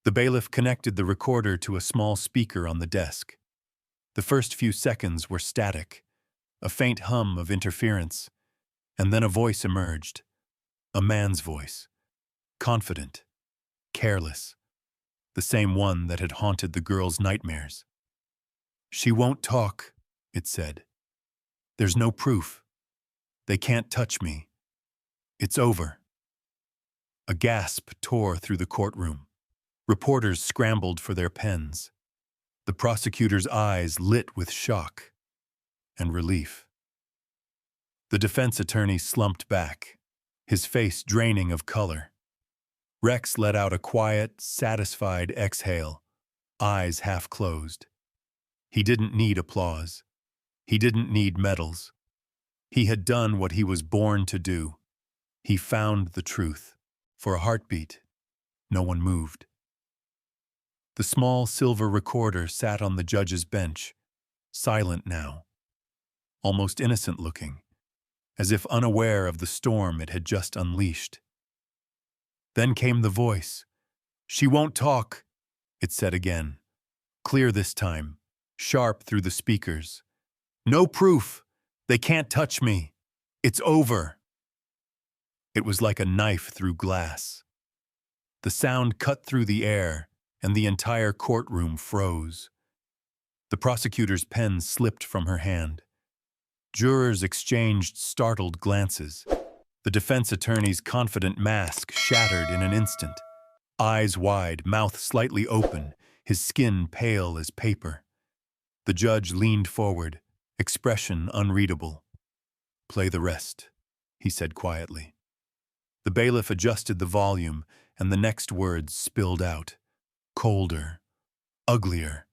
The bailiff connected the recorder to a small speaker on the desk. The first few seconds were static, a faint hum of interference, and then a voice emerged. A man's voice, confident, careless, the same one that had haunted the girl's nightmares. "She won't talk," it said. "There's no proof. They can't touch me. It's over." A gasp tore through the courtroom. Reporters scrambled for their pens. The prosecutor's eyes lit with shock and relief. The defense attorney slumped back, his face draining of color. Rex let out a quiet, satisfied exhale, eyes half closed. He didn't need applause. He didn't need medals. He had done what he was born to do. He found the truth. For a heartbeat, no one moved. The small silver recorder sat on the judge's bench, silent now, almost innocent-looking, as if unaware of the storm it had just unleashed. Then came the voice. "She won't talk," it said again, clear this time, sharp through the speakers. "No proof. They can't touch me. It's over." It was like a knife through glass. The sound cut through the air, and the entire courtroom froze. The prosecutor's pen slipped from her hand. Jurors exchanged startled glances. The defense attorney's confident mask shattered in an instant. Eyes wide, mouth slightly open, his skin pale as paper. The judge leaned forward, expression unreadable. "Play the rest," he said quietly. The bailiff adjusted the volume, and the next words spilled out. Colder. Uglier.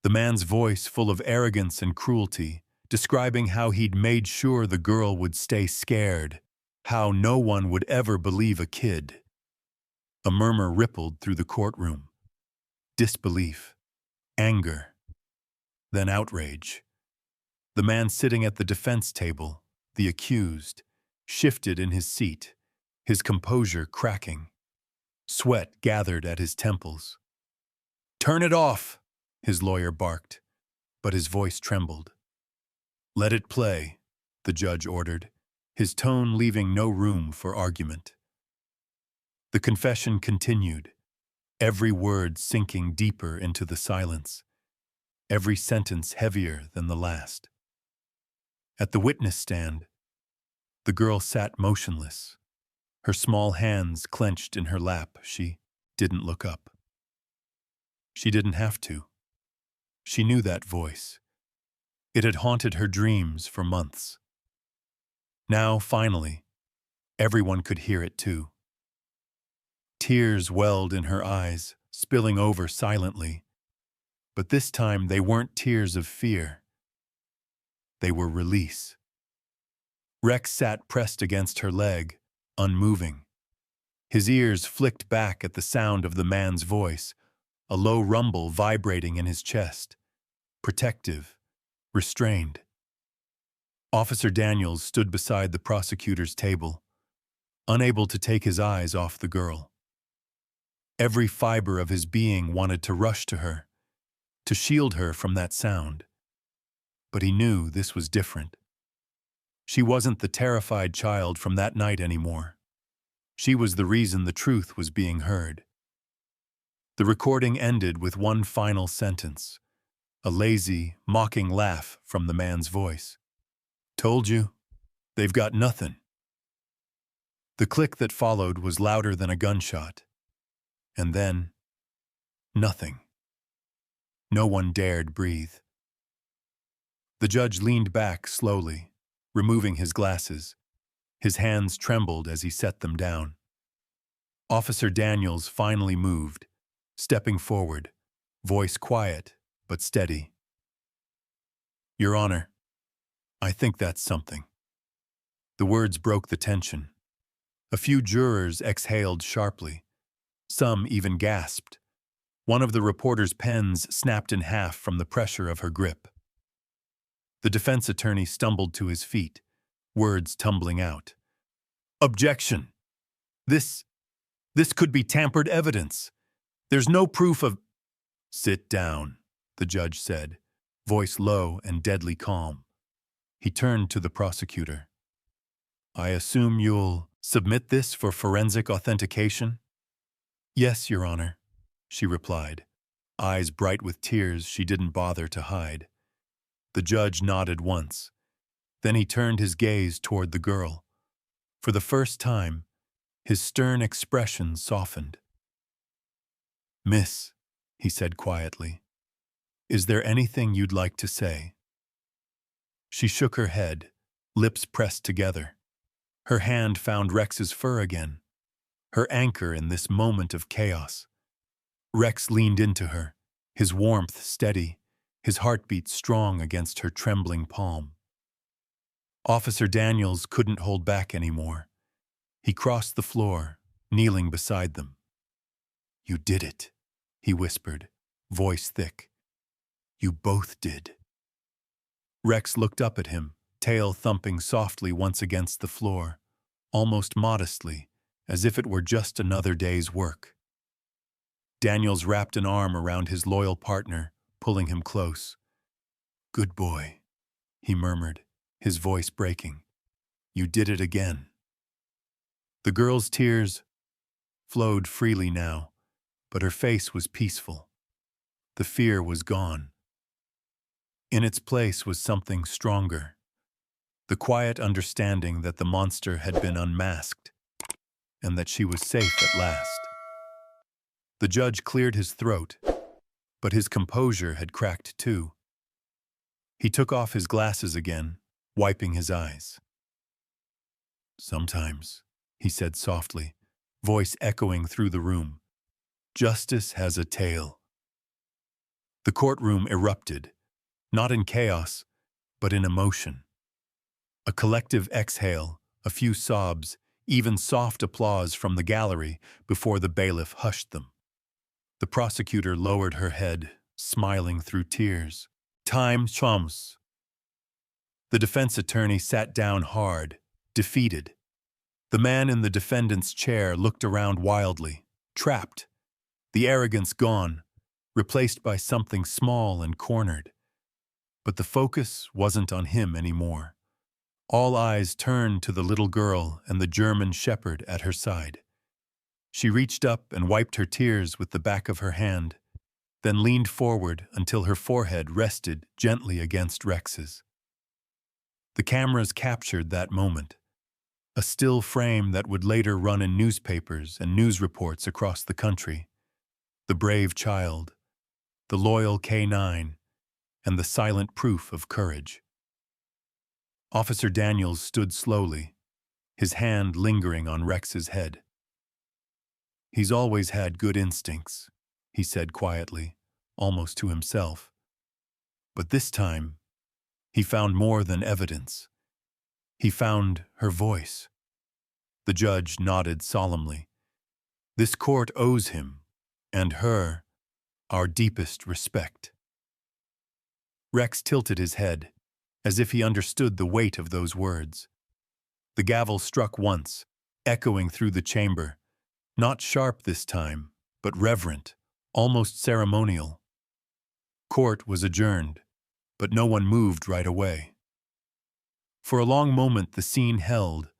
The man's voice full of arrogance and cruelty, describing how he'd made sure the girl would stay scared, how no one would ever believe a kid. A murmur rippled through the courtroom. Disbelief. Anger. Then outrage. The man sitting at the defense table, the accused, shifted in his seat, his composure cracking. Sweat gathered at his temples. "Turn it off," his lawyer barked, but his voice trembled. "Let it play," the judge ordered, his tone leaving no room for argument. The confession continued, every word sinking deeper into the silence, every sentence heavier than the last. At the witness stand, the girl sat motionless, her small hands clenched in her lap. She didn't look up. She didn't have to. She knew that voice. It had haunted her dreams for months. Now, finally, everyone could hear it too. Tears welled in her eyes, spilling over silently. But this time they weren't tears of fear. They were release. Rex sat pressed against her leg, unmoving. His ears flicked back at the sound of the man's voice, a low rumble vibrating in his chest. Protective, restrained. Officer Daniels stood beside the prosecutor's table, unable to take his eyes off the girl. Every fiber of his being wanted to rush to her, to shield her from that sound. But he knew this was different. She wasn't the terrified child from that night anymore. She was the reason the truth was being heard. The recording ended with one final sentence, a lazy, mocking laugh from the man's voice. "Told you, they've got nothing." The click that followed was louder than a gunshot. And then, nothing. No one dared breathe. The judge leaned back slowly, removing his glasses. His hands trembled as he set them down. Officer Daniels finally moved, stepping forward, voice quiet but steady. "Your Honor, I think that's something." The words broke the tension. A few jurors exhaled sharply. Some even gasped. One of the reporter's pens snapped in half from the pressure of her grip. The defense attorney stumbled to his feet, words tumbling out. "Objection! This could be tampered evidence. There's no proof of—" "Sit down," the judge said, voice low and deadly calm. He turned to the prosecutor. "I assume you'll submit this for forensic authentication?" "Yes, Your Honor," she replied, eyes bright with tears she didn't bother to hide. The judge nodded once. Then he turned his gaze toward the girl. For the first time, his stern expression softened. "Miss," he said quietly, "is there anything you'd like to say?" She shook her head, lips pressed together. Her hand found Rex's fur again, her anchor in this moment of chaos. Rex leaned into her, his warmth steady, his heartbeat strong against her trembling palm. Officer Daniels couldn't hold back anymore. He crossed the floor, kneeling beside them. "You did it," he whispered, voice thick. "You both did." Rex looked up at him, tail thumping softly once against the floor, almost modestly, as if it were just another day's work. Daniels wrapped an arm around his loyal partner, pulling him close. "Good boy," he murmured, his voice breaking. "You did it again." The girl's tears flowed freely now, but her face was peaceful. The fear was gone. In its place was something stronger, the quiet understanding that the monster had been unmasked and that she was safe at last. The judge cleared his throat, but his composure had cracked too. He took off his glasses again, wiping his eyes. "Sometimes," he said softly, voice echoing through the room, "justice has a tail." The courtroom erupted, not in chaos, but in emotion. A collective exhale, a few sobs, even soft applause from the gallery before the bailiff hushed them. The prosecutor lowered her head, smiling through tears. "Time comes." The defense attorney sat down hard, defeated. The man in the defendant's chair looked around wildly, trapped, the arrogance gone, replaced by something small and cornered. But the focus wasn't on him anymore. All eyes turned to the little girl and the German shepherd at her side. She reached up and wiped her tears with the back of her hand, then leaned forward until her forehead rested gently against Rex's. The cameras captured that moment, a still frame that would later run in newspapers and news reports across the country. The brave child, the loyal K9, and the silent proof of courage. Officer Daniels stood slowly, his hand lingering on Rex's head. "He's always had good instincts," he said quietly, almost to himself. But this time, he found more than evidence. He found her voice. The judge nodded solemnly. "This court owes him, and her, our deepest respect." Rex tilted his head, as if he understood the weight of those words. The gavel struck once, echoing through the chamber, not sharp this time, but reverent, almost ceremonial. Court was adjourned, but no one moved right away. For a long moment the scene held,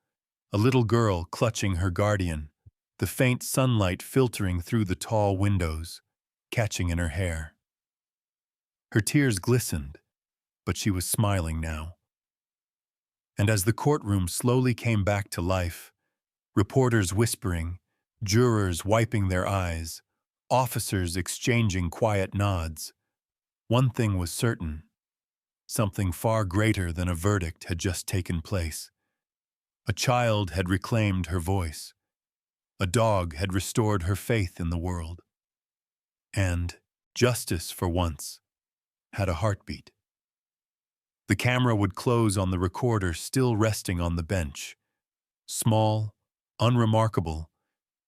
a little girl clutching her guardian, the faint sunlight filtering through the tall windows, catching in her hair. Her tears glistened, but she was smiling now. And as the courtroom slowly came back to life, reporters whispering, jurors wiping their eyes, officers exchanging quiet nods, one thing was certain. Something far greater than a verdict had just taken place. A child had reclaimed her voice. A dog had restored her faith in the world. And justice, for once, had a heartbeat. The camera would close on the recorder still resting on the bench, small, unremarkable,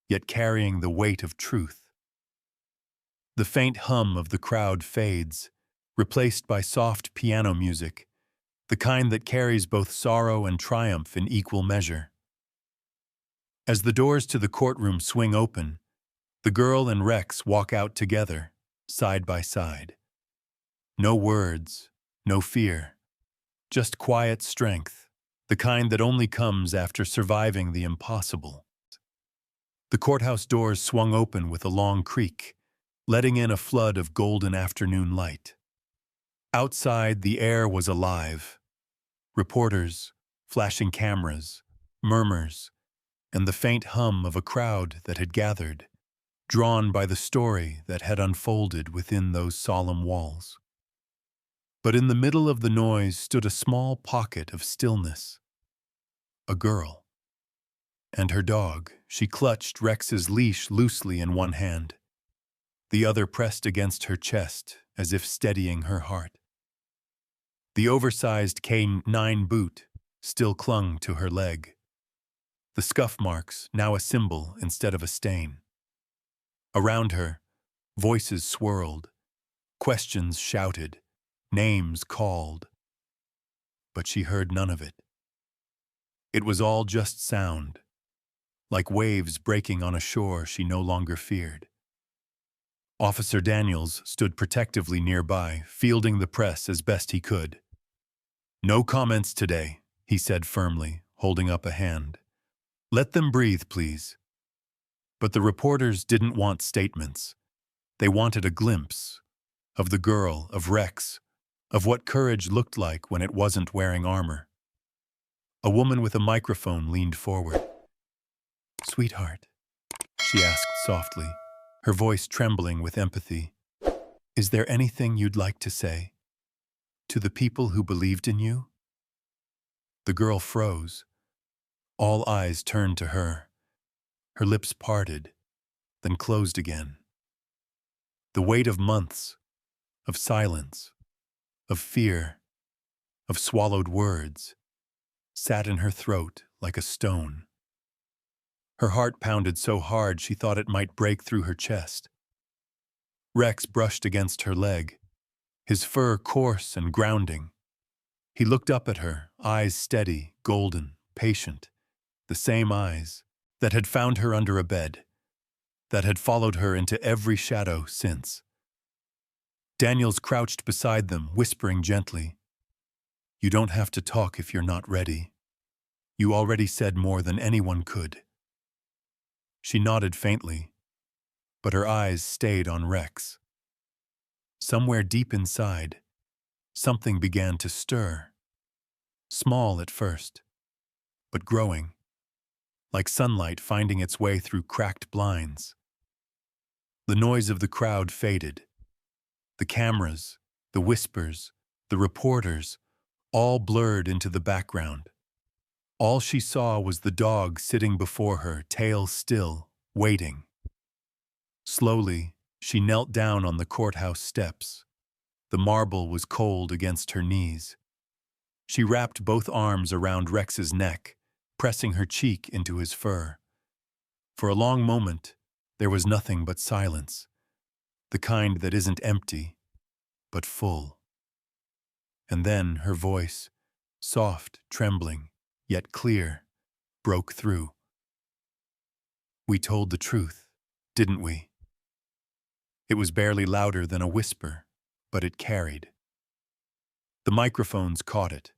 yet carrying the weight of truth. The faint hum of the crowd fades, replaced by soft piano music, the kind that carries both sorrow and triumph in equal measure. As the doors to the courtroom swing open, the girl and Rex walk out together, side by side. No words, no fear, just quiet strength, the kind that only comes after surviving the impossible. The courthouse doors swung open with a long creak, letting in a flood of golden afternoon light. Outside, the air was alive. Reporters, flashing cameras, murmurs, and the faint hum of a crowd that had gathered, drawn by the story that had unfolded within those solemn walls. But in the middle of the noise stood a small pocket of stillness. A girl. And her dog. She clutched Rex's leash loosely in one hand. The other pressed against her chest, as if steadying her heart. The oversized K9 boot still clung to her leg. The scuff marks, now a symbol instead of a stain. Around her, voices swirled, questions shouted, names called. But she heard none of it. It was all just sound, like waves breaking on a shore she no longer feared. Officer Daniels stood protectively nearby, fielding the press as best he could. "No comments today," he said firmly, holding up a hand. "Let them breathe, please." But the reporters didn't want statements. They wanted a glimpse of the girl, of Rex, of what courage looked like when it wasn't wearing armor. A woman with a microphone leaned forward. "Sweetheart," she asked softly, her voice trembling with empathy, "is there anything you'd like to say? To the people who believed in you?" The girl froze. All eyes turned to her. Her lips parted, then closed again. The weight of months, of silence, of fear, of swallowed words, sat in her throat like a stone. Her heart pounded so hard she thought it might break through her chest. Rex brushed against her leg, his fur coarse and grounding. He looked up at her, eyes steady, golden, patient, the same eyes that had found her under a bed, that had followed her into every shadow since. Daniels crouched beside them, whispering gently, "You don't have to talk if you're not ready. You already said more than anyone could." She nodded faintly, but her eyes stayed on Rex. Somewhere deep inside, something began to stir. Small at first, but growing, like sunlight finding its way through cracked blinds. The noise of the crowd faded. The cameras, the whispers, the reporters, all blurred into the background. All she saw was the dog sitting before her, tail still, waiting. Slowly, she knelt down on the courthouse steps. The marble was cold against her knees. She wrapped both arms around Rex's neck, pressing her cheek into his fur. For a long moment, there was nothing but silence, the kind that isn't empty, but full. And then her voice, soft, trembling, yet clear, broke through. "We told the truth, didn't we?" It was barely louder than a whisper, but it carried. The microphones caught it.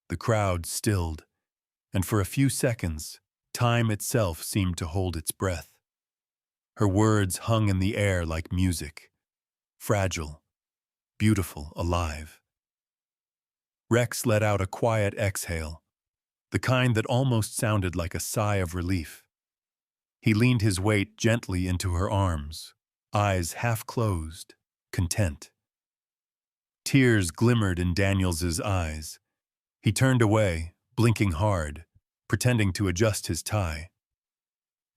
The crowd stilled, and for a few seconds, time itself seemed to hold its breath. Her words hung in the air like music, fragile, beautiful, alive. Rex let out a quiet exhale, the kind that almost sounded like a sigh of relief. He leaned his weight gently into her arms, eyes half closed, content. Tears glimmered in Daniels's eyes. He turned away, blinking hard, pretending to adjust his tie.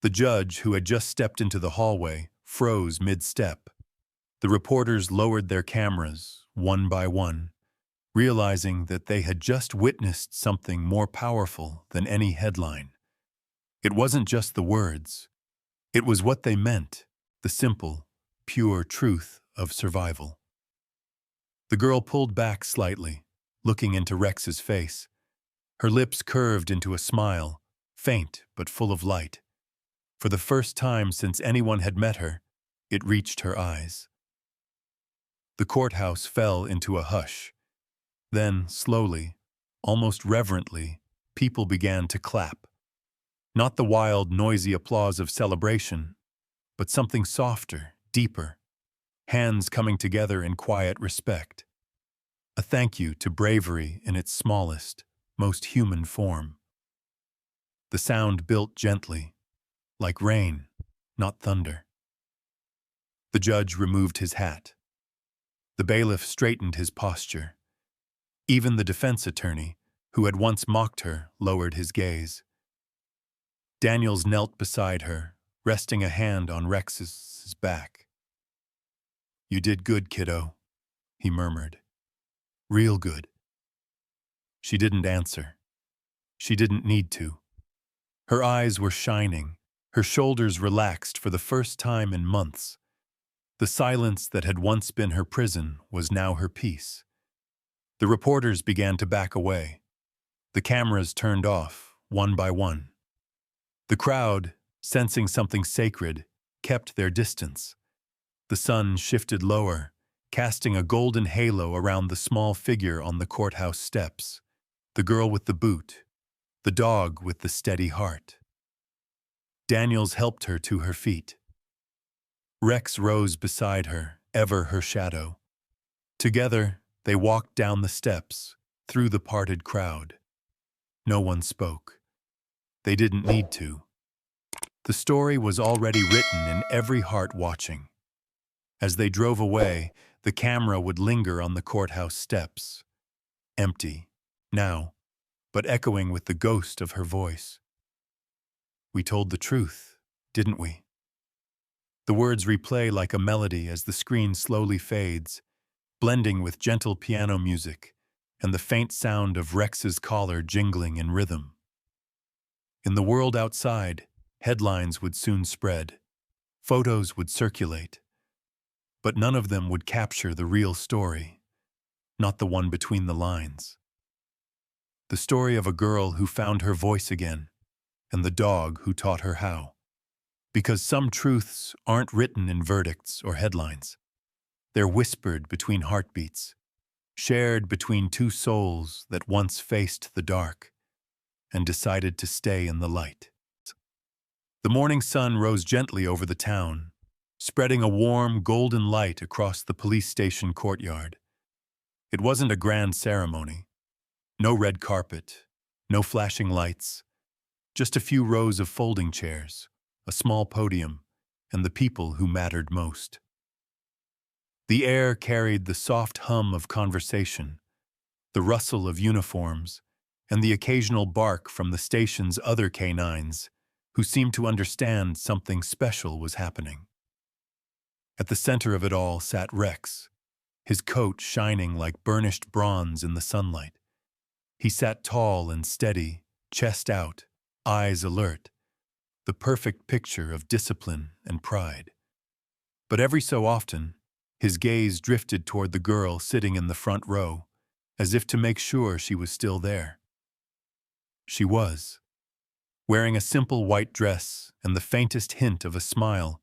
The judge, who had just stepped into the hallway, froze mid-step. The reporters lowered their cameras, one by one, realizing that they had just witnessed something more powerful than any headline. It wasn't just the words. It was what they meant, the simple, pure truth of survival. The girl pulled back slightly, looking into Rex's face. Her lips curved into a smile, faint but full of light. For the first time since anyone had met her, it reached her eyes. The courthouse fell into a hush. Then, slowly, almost reverently, people began to clap. Not the wild, noisy applause of celebration, but something softer, deeper, hands coming together in quiet respect. A thank you to bravery in its smallest, most human form. The sound built gently, like rain, not thunder. The judge removed his hat. The bailiff straightened his posture. Even the defense attorney, who had once mocked her, lowered his gaze. Daniels knelt beside her, resting a hand on Rex's back. "You did good, kiddo," he murmured. "Real good." She didn't answer. She didn't need to. Her eyes were shining, her shoulders relaxed for the first time in months. The silence that had once been her prison was now her peace. The reporters began to back away. The cameras turned off, one by one. The crowd, sensing something sacred, kept their distance. The sun shifted lower, casting a golden halo around the small figure on the courthouse steps, the girl with the boot, the dog with the steady heart. Daniels helped her to her feet. Rex rose beside her, ever her shadow. Together, They walked down the steps, through the parted crowd. No one spoke. They didn't need to. The story was already written in every heart watching. As they drove away, the camera would linger on the courthouse steps. Empty, now, but echoing with the ghost of her voice. We told the truth, didn't we? The words replay like a melody as the screen slowly fades, blending with gentle piano music and the faint sound of Rex's collar jingling in rhythm. In the world outside, headlines would soon spread. Photos would circulate. But none of them would capture the real story, not the one between the lines. The story of a girl who found her voice again, and the dog who taught her how. Because some truths aren't written in verdicts or headlines. They're whispered between heartbeats, shared between two souls that once faced the dark and decided to stay in the light. The morning sun rose gently over the town, spreading a warm, golden light across the police station courtyard. It wasn't a grand ceremony. No red carpet, no flashing lights, just a few rows of folding chairs, a small podium, and the people who mattered most. The air carried the soft hum of conversation, the rustle of uniforms, and the occasional bark from the station's other canines, who seemed to understand something special was happening. At the center of it all sat Rex, his coat shining like burnished bronze in the sunlight. He sat tall and steady, chest out, eyes alert, the perfect picture of discipline and pride. But every so often, his gaze drifted toward the girl sitting in the front row, as if to make sure she was still there. She was. Wearing a simple white dress and the faintest hint of a smile,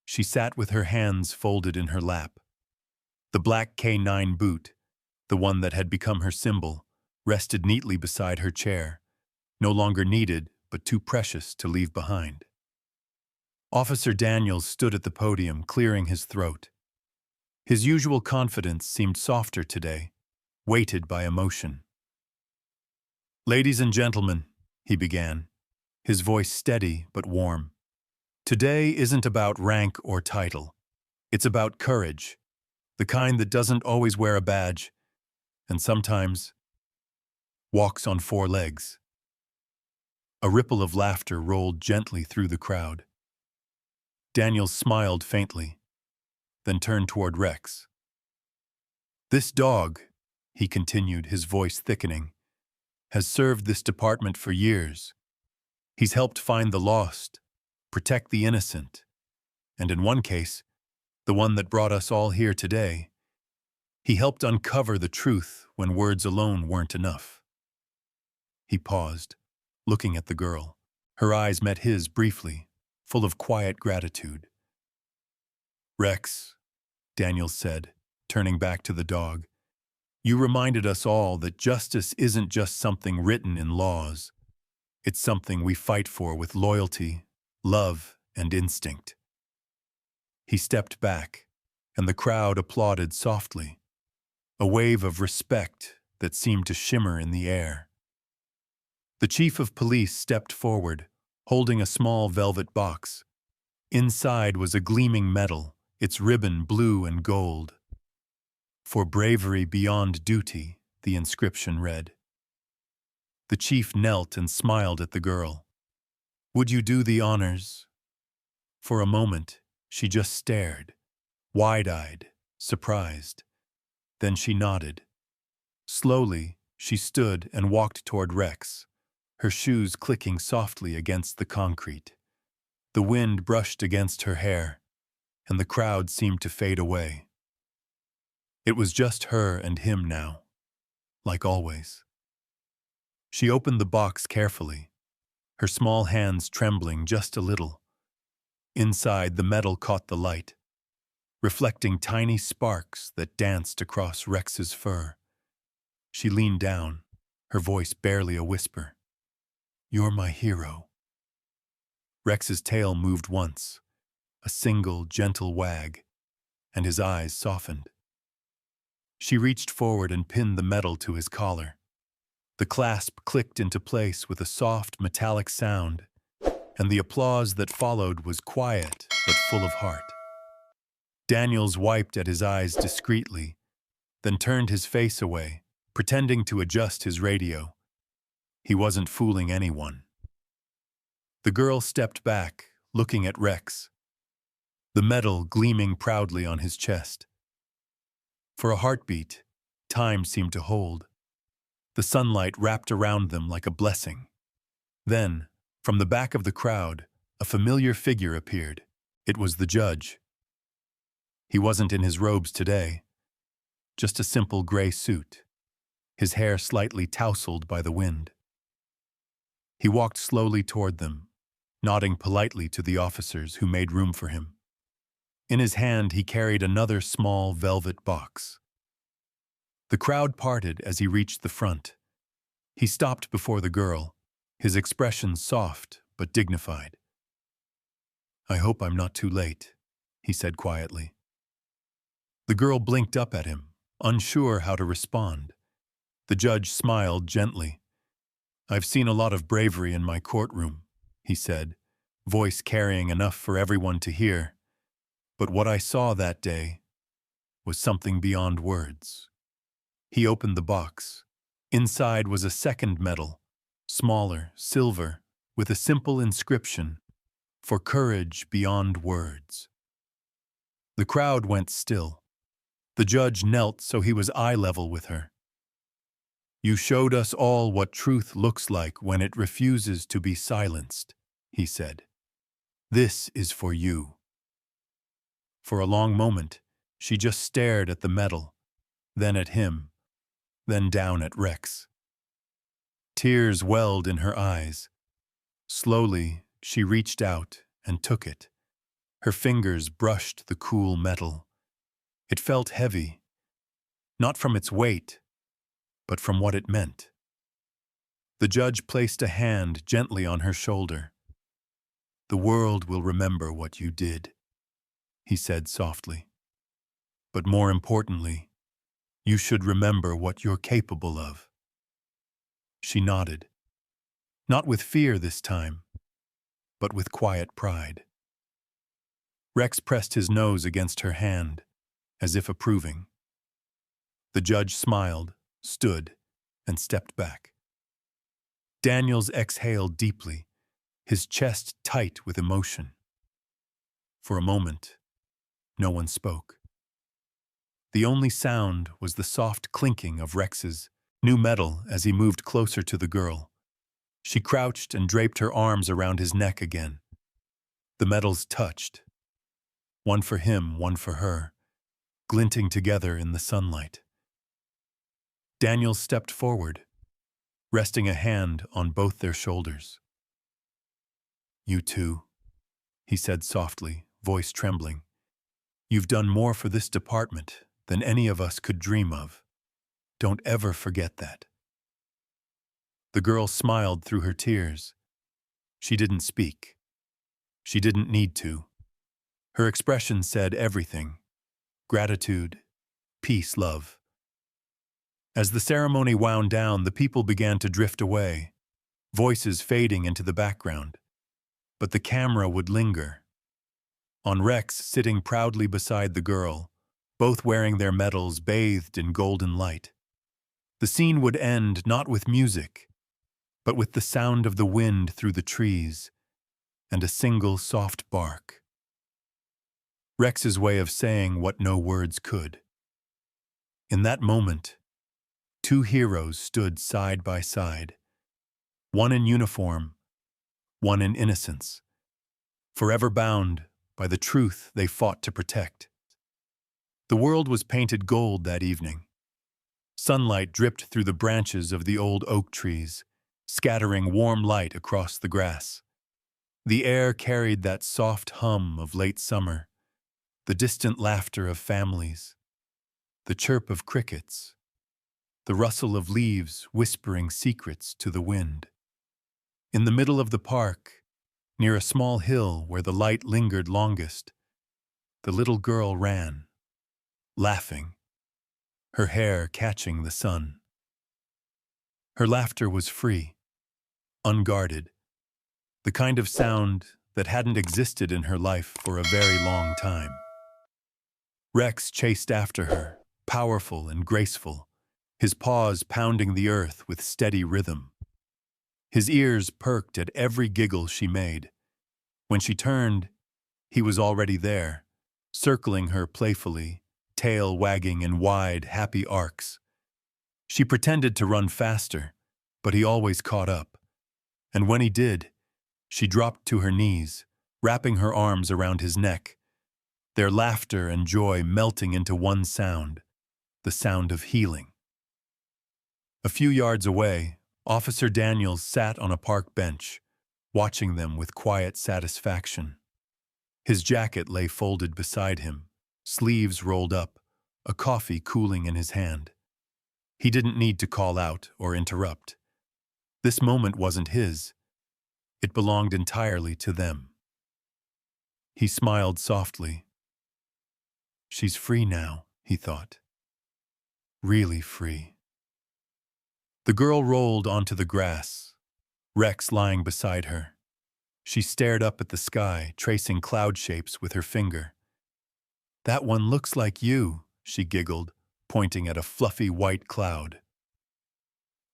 she sat with her hands folded in her lap. The black K9 boot, the one that had become her symbol, rested neatly beside her chair, no longer needed but too precious to leave behind. Officer Daniels stood at the podium, clearing his throat. His usual confidence seemed softer today, weighted by emotion. "Ladies and gentlemen," he began, his voice steady but warm. "Today isn't about rank or title. It's about courage, the kind that doesn't always wear a badge, and sometimes walks on four legs." A ripple of laughter rolled gently through the crowd. Daniels smiled faintly, then turned toward Rex. "This dog," he continued, his voice thickening, "has served this department for years. He's helped find the lost, protect the innocent, and in one case, the one that brought us all here today, he helped uncover the truth when words alone weren't enough." He paused, looking at the girl. Her eyes met his briefly, full of quiet gratitude. "Rex," Daniels said, turning back to the dog, "you reminded us all that justice isn't just something written in laws. It's something we fight for with loyalty, love, and instinct." He stepped back, and the crowd applauded softly, a wave of respect that seemed to shimmer in the air. The chief of police stepped forward, holding a small velvet box. Inside was a gleaming medal, its ribbon blue and gold. "For bravery beyond duty," the inscription read. The chief knelt and smiled at the girl. "Would you do the honors?" For a moment, she just stared, wide-eyed, surprised. Then she nodded. Slowly, she stood and walked toward Rex, her shoes clicking softly against the concrete. The wind brushed against her hair, and the crowd seemed to fade away. It was just her and him now, like always. She opened the box carefully, her small hands trembling just a little. Inside, the metal caught the light, reflecting tiny sparks that danced across Rex's fur. She leaned down, her voice barely a whisper. "You're my hero." Rex's tail moved once, a single gentle wag, and his eyes softened. She reached forward and pinned the medal to his collar. The clasp clicked into place with a soft, metallic sound, and the applause that followed was quiet but full of heart. Daniels wiped at his eyes discreetly, then turned his face away, pretending to adjust his radio. He wasn't fooling anyone. The girl stepped back, looking at Rex, the medal gleaming proudly on his chest. For a heartbeat, time seemed to hold. The sunlight wrapped around them like a blessing. Then, from the back of the crowd, a familiar figure appeared. It was the judge. He wasn't in his robes today, just a simple gray suit, his hair slightly tousled by the wind. He walked slowly toward them, nodding politely to the officers who made room for him. In his hand, he carried another small velvet box. The crowd parted as he reached the front. He stopped before the girl, his expression soft but dignified. "I hope I'm not too late," he said quietly. The girl blinked up at him, unsure how to respond. The judge smiled gently. "I've seen a lot of bravery in my courtroom," he said, voice carrying enough for everyone to hear. "But what I saw that day was something beyond words." He opened the box. Inside was a second medal, smaller, silver, with a simple inscription, "For courage beyond words." The crowd went still. The judge knelt so he was eye level with her. "You showed us all what truth looks like when it refuses to be silenced," he said. "This is for you." For a long moment, she just stared at the medal, then at him, then down at Rex. Tears welled in her eyes. Slowly, she reached out and took it. Her fingers brushed the cool metal. It felt heavy, not from its weight, but from what it meant. The judge placed a hand gently on her shoulder. "The world will remember what you did," he said softly. "But more importantly, you should remember what you're capable of." She nodded, not with fear this time, but with quiet pride. Rex pressed his nose against her hand, as if approving. The judge smiled, stood, and stepped back. Daniels exhaled deeply, his chest tight with emotion. For a moment, no one spoke. The only sound was the soft clinking of Rex's new medal as he moved closer to the girl. She crouched and draped her arms around his neck again. The medals touched. One for him, one for her, glinting together in the sunlight. Daniel stepped forward, resting a hand on both their shoulders. "You two," he said softly, voice trembling. "You've done more for this department than any of us could dream of. Don't ever forget that." The girl smiled through her tears. She didn't speak. She didn't need to. Her expression said everything: gratitude, peace, love. As the ceremony wound down, the people began to drift away, voices fading into the background. But the camera would linger. On Rex sitting proudly beside the girl, both wearing their medals bathed in golden light. The scene would end not with music, but with the sound of the wind through the trees and a single soft bark. Rex's way of saying what no words could. In that moment, two heroes stood side by side, one in uniform, one in innocence, forever bound by the truth they fought to protect. The world was painted gold that evening. Sunlight dripped through the branches of the old oak trees, scattering warm light across the grass. The air carried that soft hum of late summer, the distant laughter of families, the chirp of crickets, the rustle of leaves whispering secrets to the wind. In the middle of the park, near a small hill where the light lingered longest, the little girl ran, laughing, her hair catching the sun. Her laughter was free, unguarded, the kind of sound that hadn't existed in her life for a very long time. Rex chased after her, powerful and graceful, his paws pounding the earth with steady rhythm. His ears perked at every giggle she made. When she turned, he was already there, circling her playfully, tail wagging in wide, happy arcs. She pretended to run faster, but he always caught up. And when he did, she dropped to her knees, wrapping her arms around his neck, their laughter and joy melting into one sound, the sound of healing. A few yards away, Officer Daniels sat on a park bench, watching them with quiet satisfaction. His jacket lay folded beside him, sleeves rolled up, a coffee cooling in his hand. He didn't need to call out or interrupt. This moment wasn't his. It belonged entirely to them. He smiled softly. She's free now, he thought. Really free. The girl rolled onto the grass, Rex lying beside her. She stared up at the sky, tracing cloud shapes with her finger. That one looks like you, she giggled, pointing at a fluffy white cloud.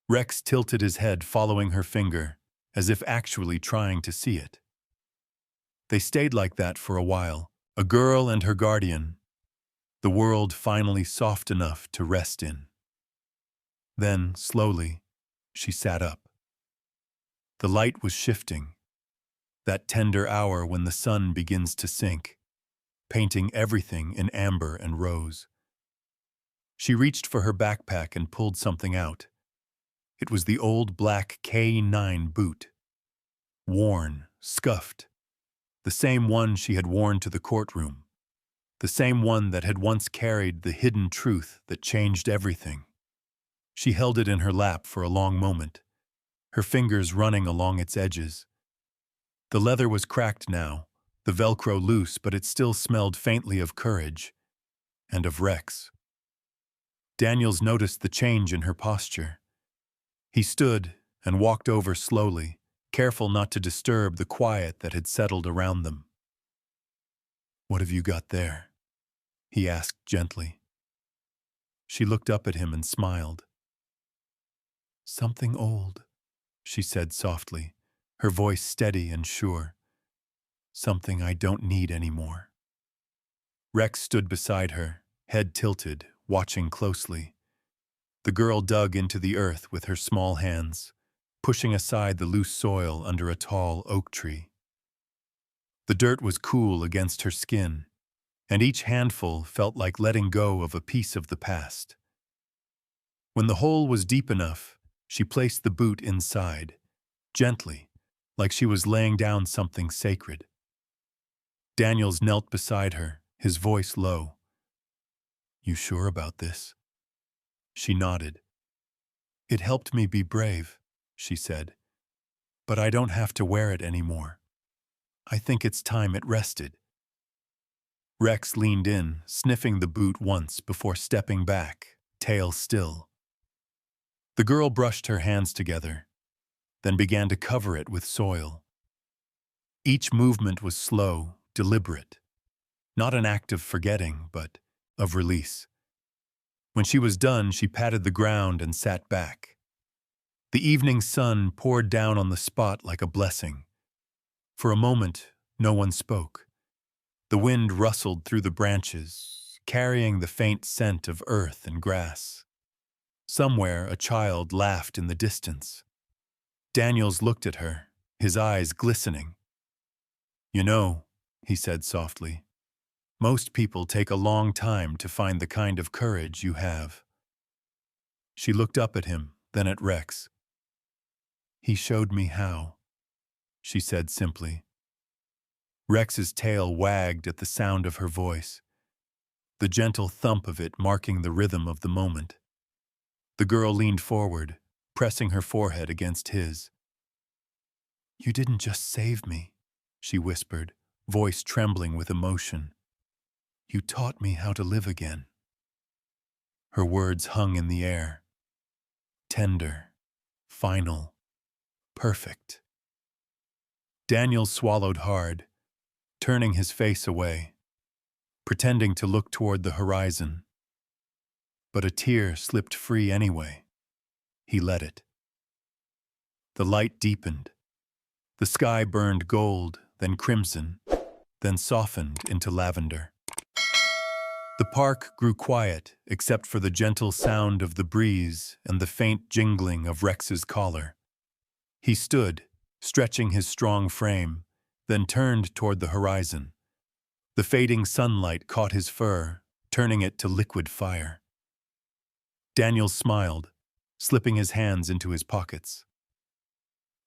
Rex tilted his head, following her finger, as if actually trying to see it. They stayed like that for a while, a girl and her guardian, the world finally soft enough to rest in. Then, slowly, she sat up. The light was shifting, that tender hour when the sun begins to sink, painting everything in amber and rose. She reached for her backpack and pulled something out. It was the old black K9 boot. Worn, scuffed. The same one she had worn to the courtroom. The same one that had once carried the hidden truth that changed everything. She held it in her lap for a long moment, her fingers running along its edges. The leather was cracked now, the Velcro loose, but it still smelled faintly of courage and of Rex. Daniels noticed the change in her posture. He stood and walked over slowly, careful not to disturb the quiet that had settled around them. "What have you got there?" he asked gently. She looked up at him and smiled. "Something old," she said softly, her voice steady and sure. "Something I don't need anymore." Rex stood beside her, head tilted, watching closely. The girl dug into the earth with her small hands, pushing aside the loose soil under a tall oak tree. The dirt was cool against her skin, and each handful felt like letting go of a piece of the past. When the hole was deep enough, she placed the boot inside, gently, like she was laying down something sacred. Daniels knelt beside her, his voice low. "You sure about this?" She nodded. "It helped me be brave," she said, "but I don't have to wear it anymore. I think it's time it rested." Rex leaned in, sniffing the boot once before stepping back, tail still. The girl brushed her hands together, then began to cover it with soil. Each movement was slow, deliberate, not an act of forgetting, but of release. When she was done, she patted the ground and sat back. The evening sun poured down on the spot like a blessing. For a moment, no one spoke. The wind rustled through the branches, carrying the faint scent of earth and grass. Somewhere, a child laughed in the distance. Daniels looked at her, his eyes glistening. "You know," he said softly, "most people take a long time to find the kind of courage you have." She looked up at him, then at Rex. "He showed me how," she said simply. Rex's tail wagged at the sound of her voice, the gentle thump of it marking the rhythm of the moment. The girl leaned forward, pressing her forehead against his. "You didn't just save me," she whispered, voice trembling with emotion. "You taught me how to live again." Her words hung in the air. Tender, final, perfect. Daniel swallowed hard, turning his face away, pretending to look toward the horizon. But a tear slipped free anyway. He let it. The light deepened. The sky burned gold, then crimson, then softened into lavender. The park grew quiet except for the gentle sound of the breeze and the faint jingling of Rex's collar. He stood, stretching his strong frame, then turned toward the horizon. The fading sunlight caught his fur, turning it to liquid fire. Daniel smiled, slipping his hands into his pockets.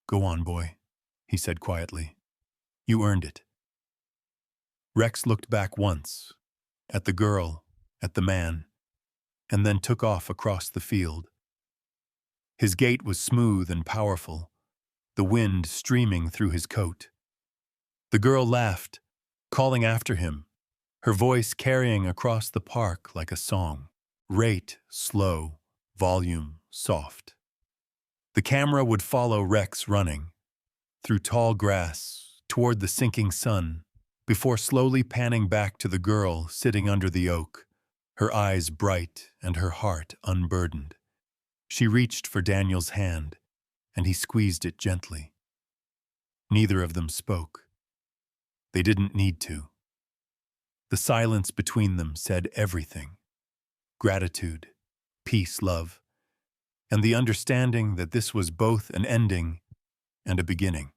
"Go on, boy," he said quietly. "You earned it." Rex looked back once, at the girl, at the man, and then took off across the field. His gait was smooth and powerful, the wind streaming through his coat. The girl laughed, calling after him, her voice carrying across the park like a song. Rate slow, volume soft. The camera would follow Rex running, through tall grass, toward the sinking sun, before slowly panning back to the girl sitting under the oak, her eyes bright and her heart unburdened. She reached for Daniel's hand, and he squeezed it gently. Neither of them spoke. They didn't need to. The silence between them said everything. Gratitude, peace, love, and the understanding that this was both an ending and a beginning.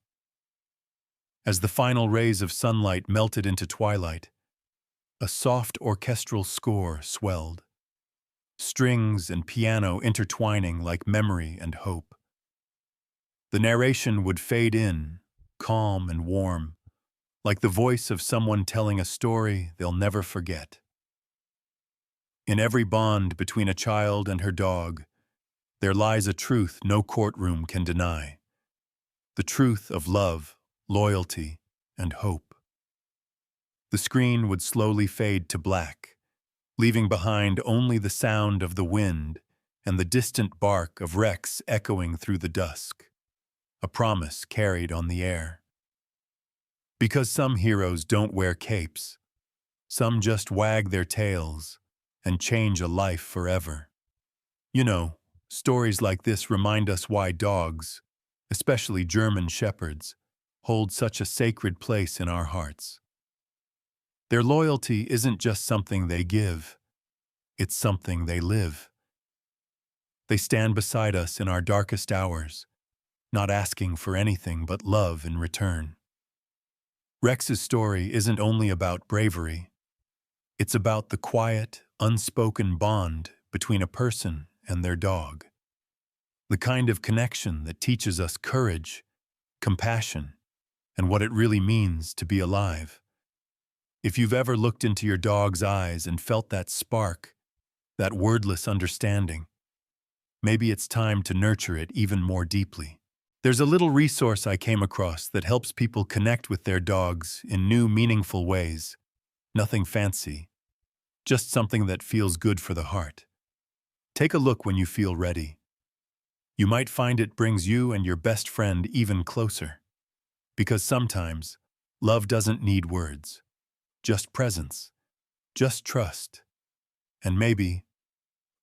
As the final rays of sunlight melted into twilight, a soft orchestral score swelled, strings and piano intertwining like memory and hope. The narration would fade in, calm and warm, like the voice of someone telling a story they'll never forget. In every bond between a child and her dog, there lies a truth no courtroom can deny. The truth of love, loyalty, and hope. The screen would slowly fade to black, leaving behind only the sound of the wind and the distant bark of Rex echoing through the dusk, a promise carried on the air. Because some heroes don't wear capes, some just wag their tails and change a life forever. You know, stories like this remind us why dogs, especially German shepherds, hold such a sacred place in our hearts. Their loyalty isn't just something they give, it's something they live. They stand beside us in our darkest hours, not asking for anything but love in return. Rex's story isn't only about bravery, it's about the quiet, unspoken bond between a person and their dog. The kind of connection that teaches us courage, compassion, and what it really means to be alive. If you've ever looked into your dog's eyes and felt that spark, that wordless understanding, maybe it's time to nurture it even more deeply. There's a little resource I came across that helps people connect with their dogs in new, meaningful ways. Nothing fancy, just something that feels good for the heart. Take a look when you feel ready. You might find it brings you and your best friend even closer. Because sometimes, love doesn't need words. Just presence, just trust, and maybe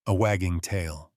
a wagging tail.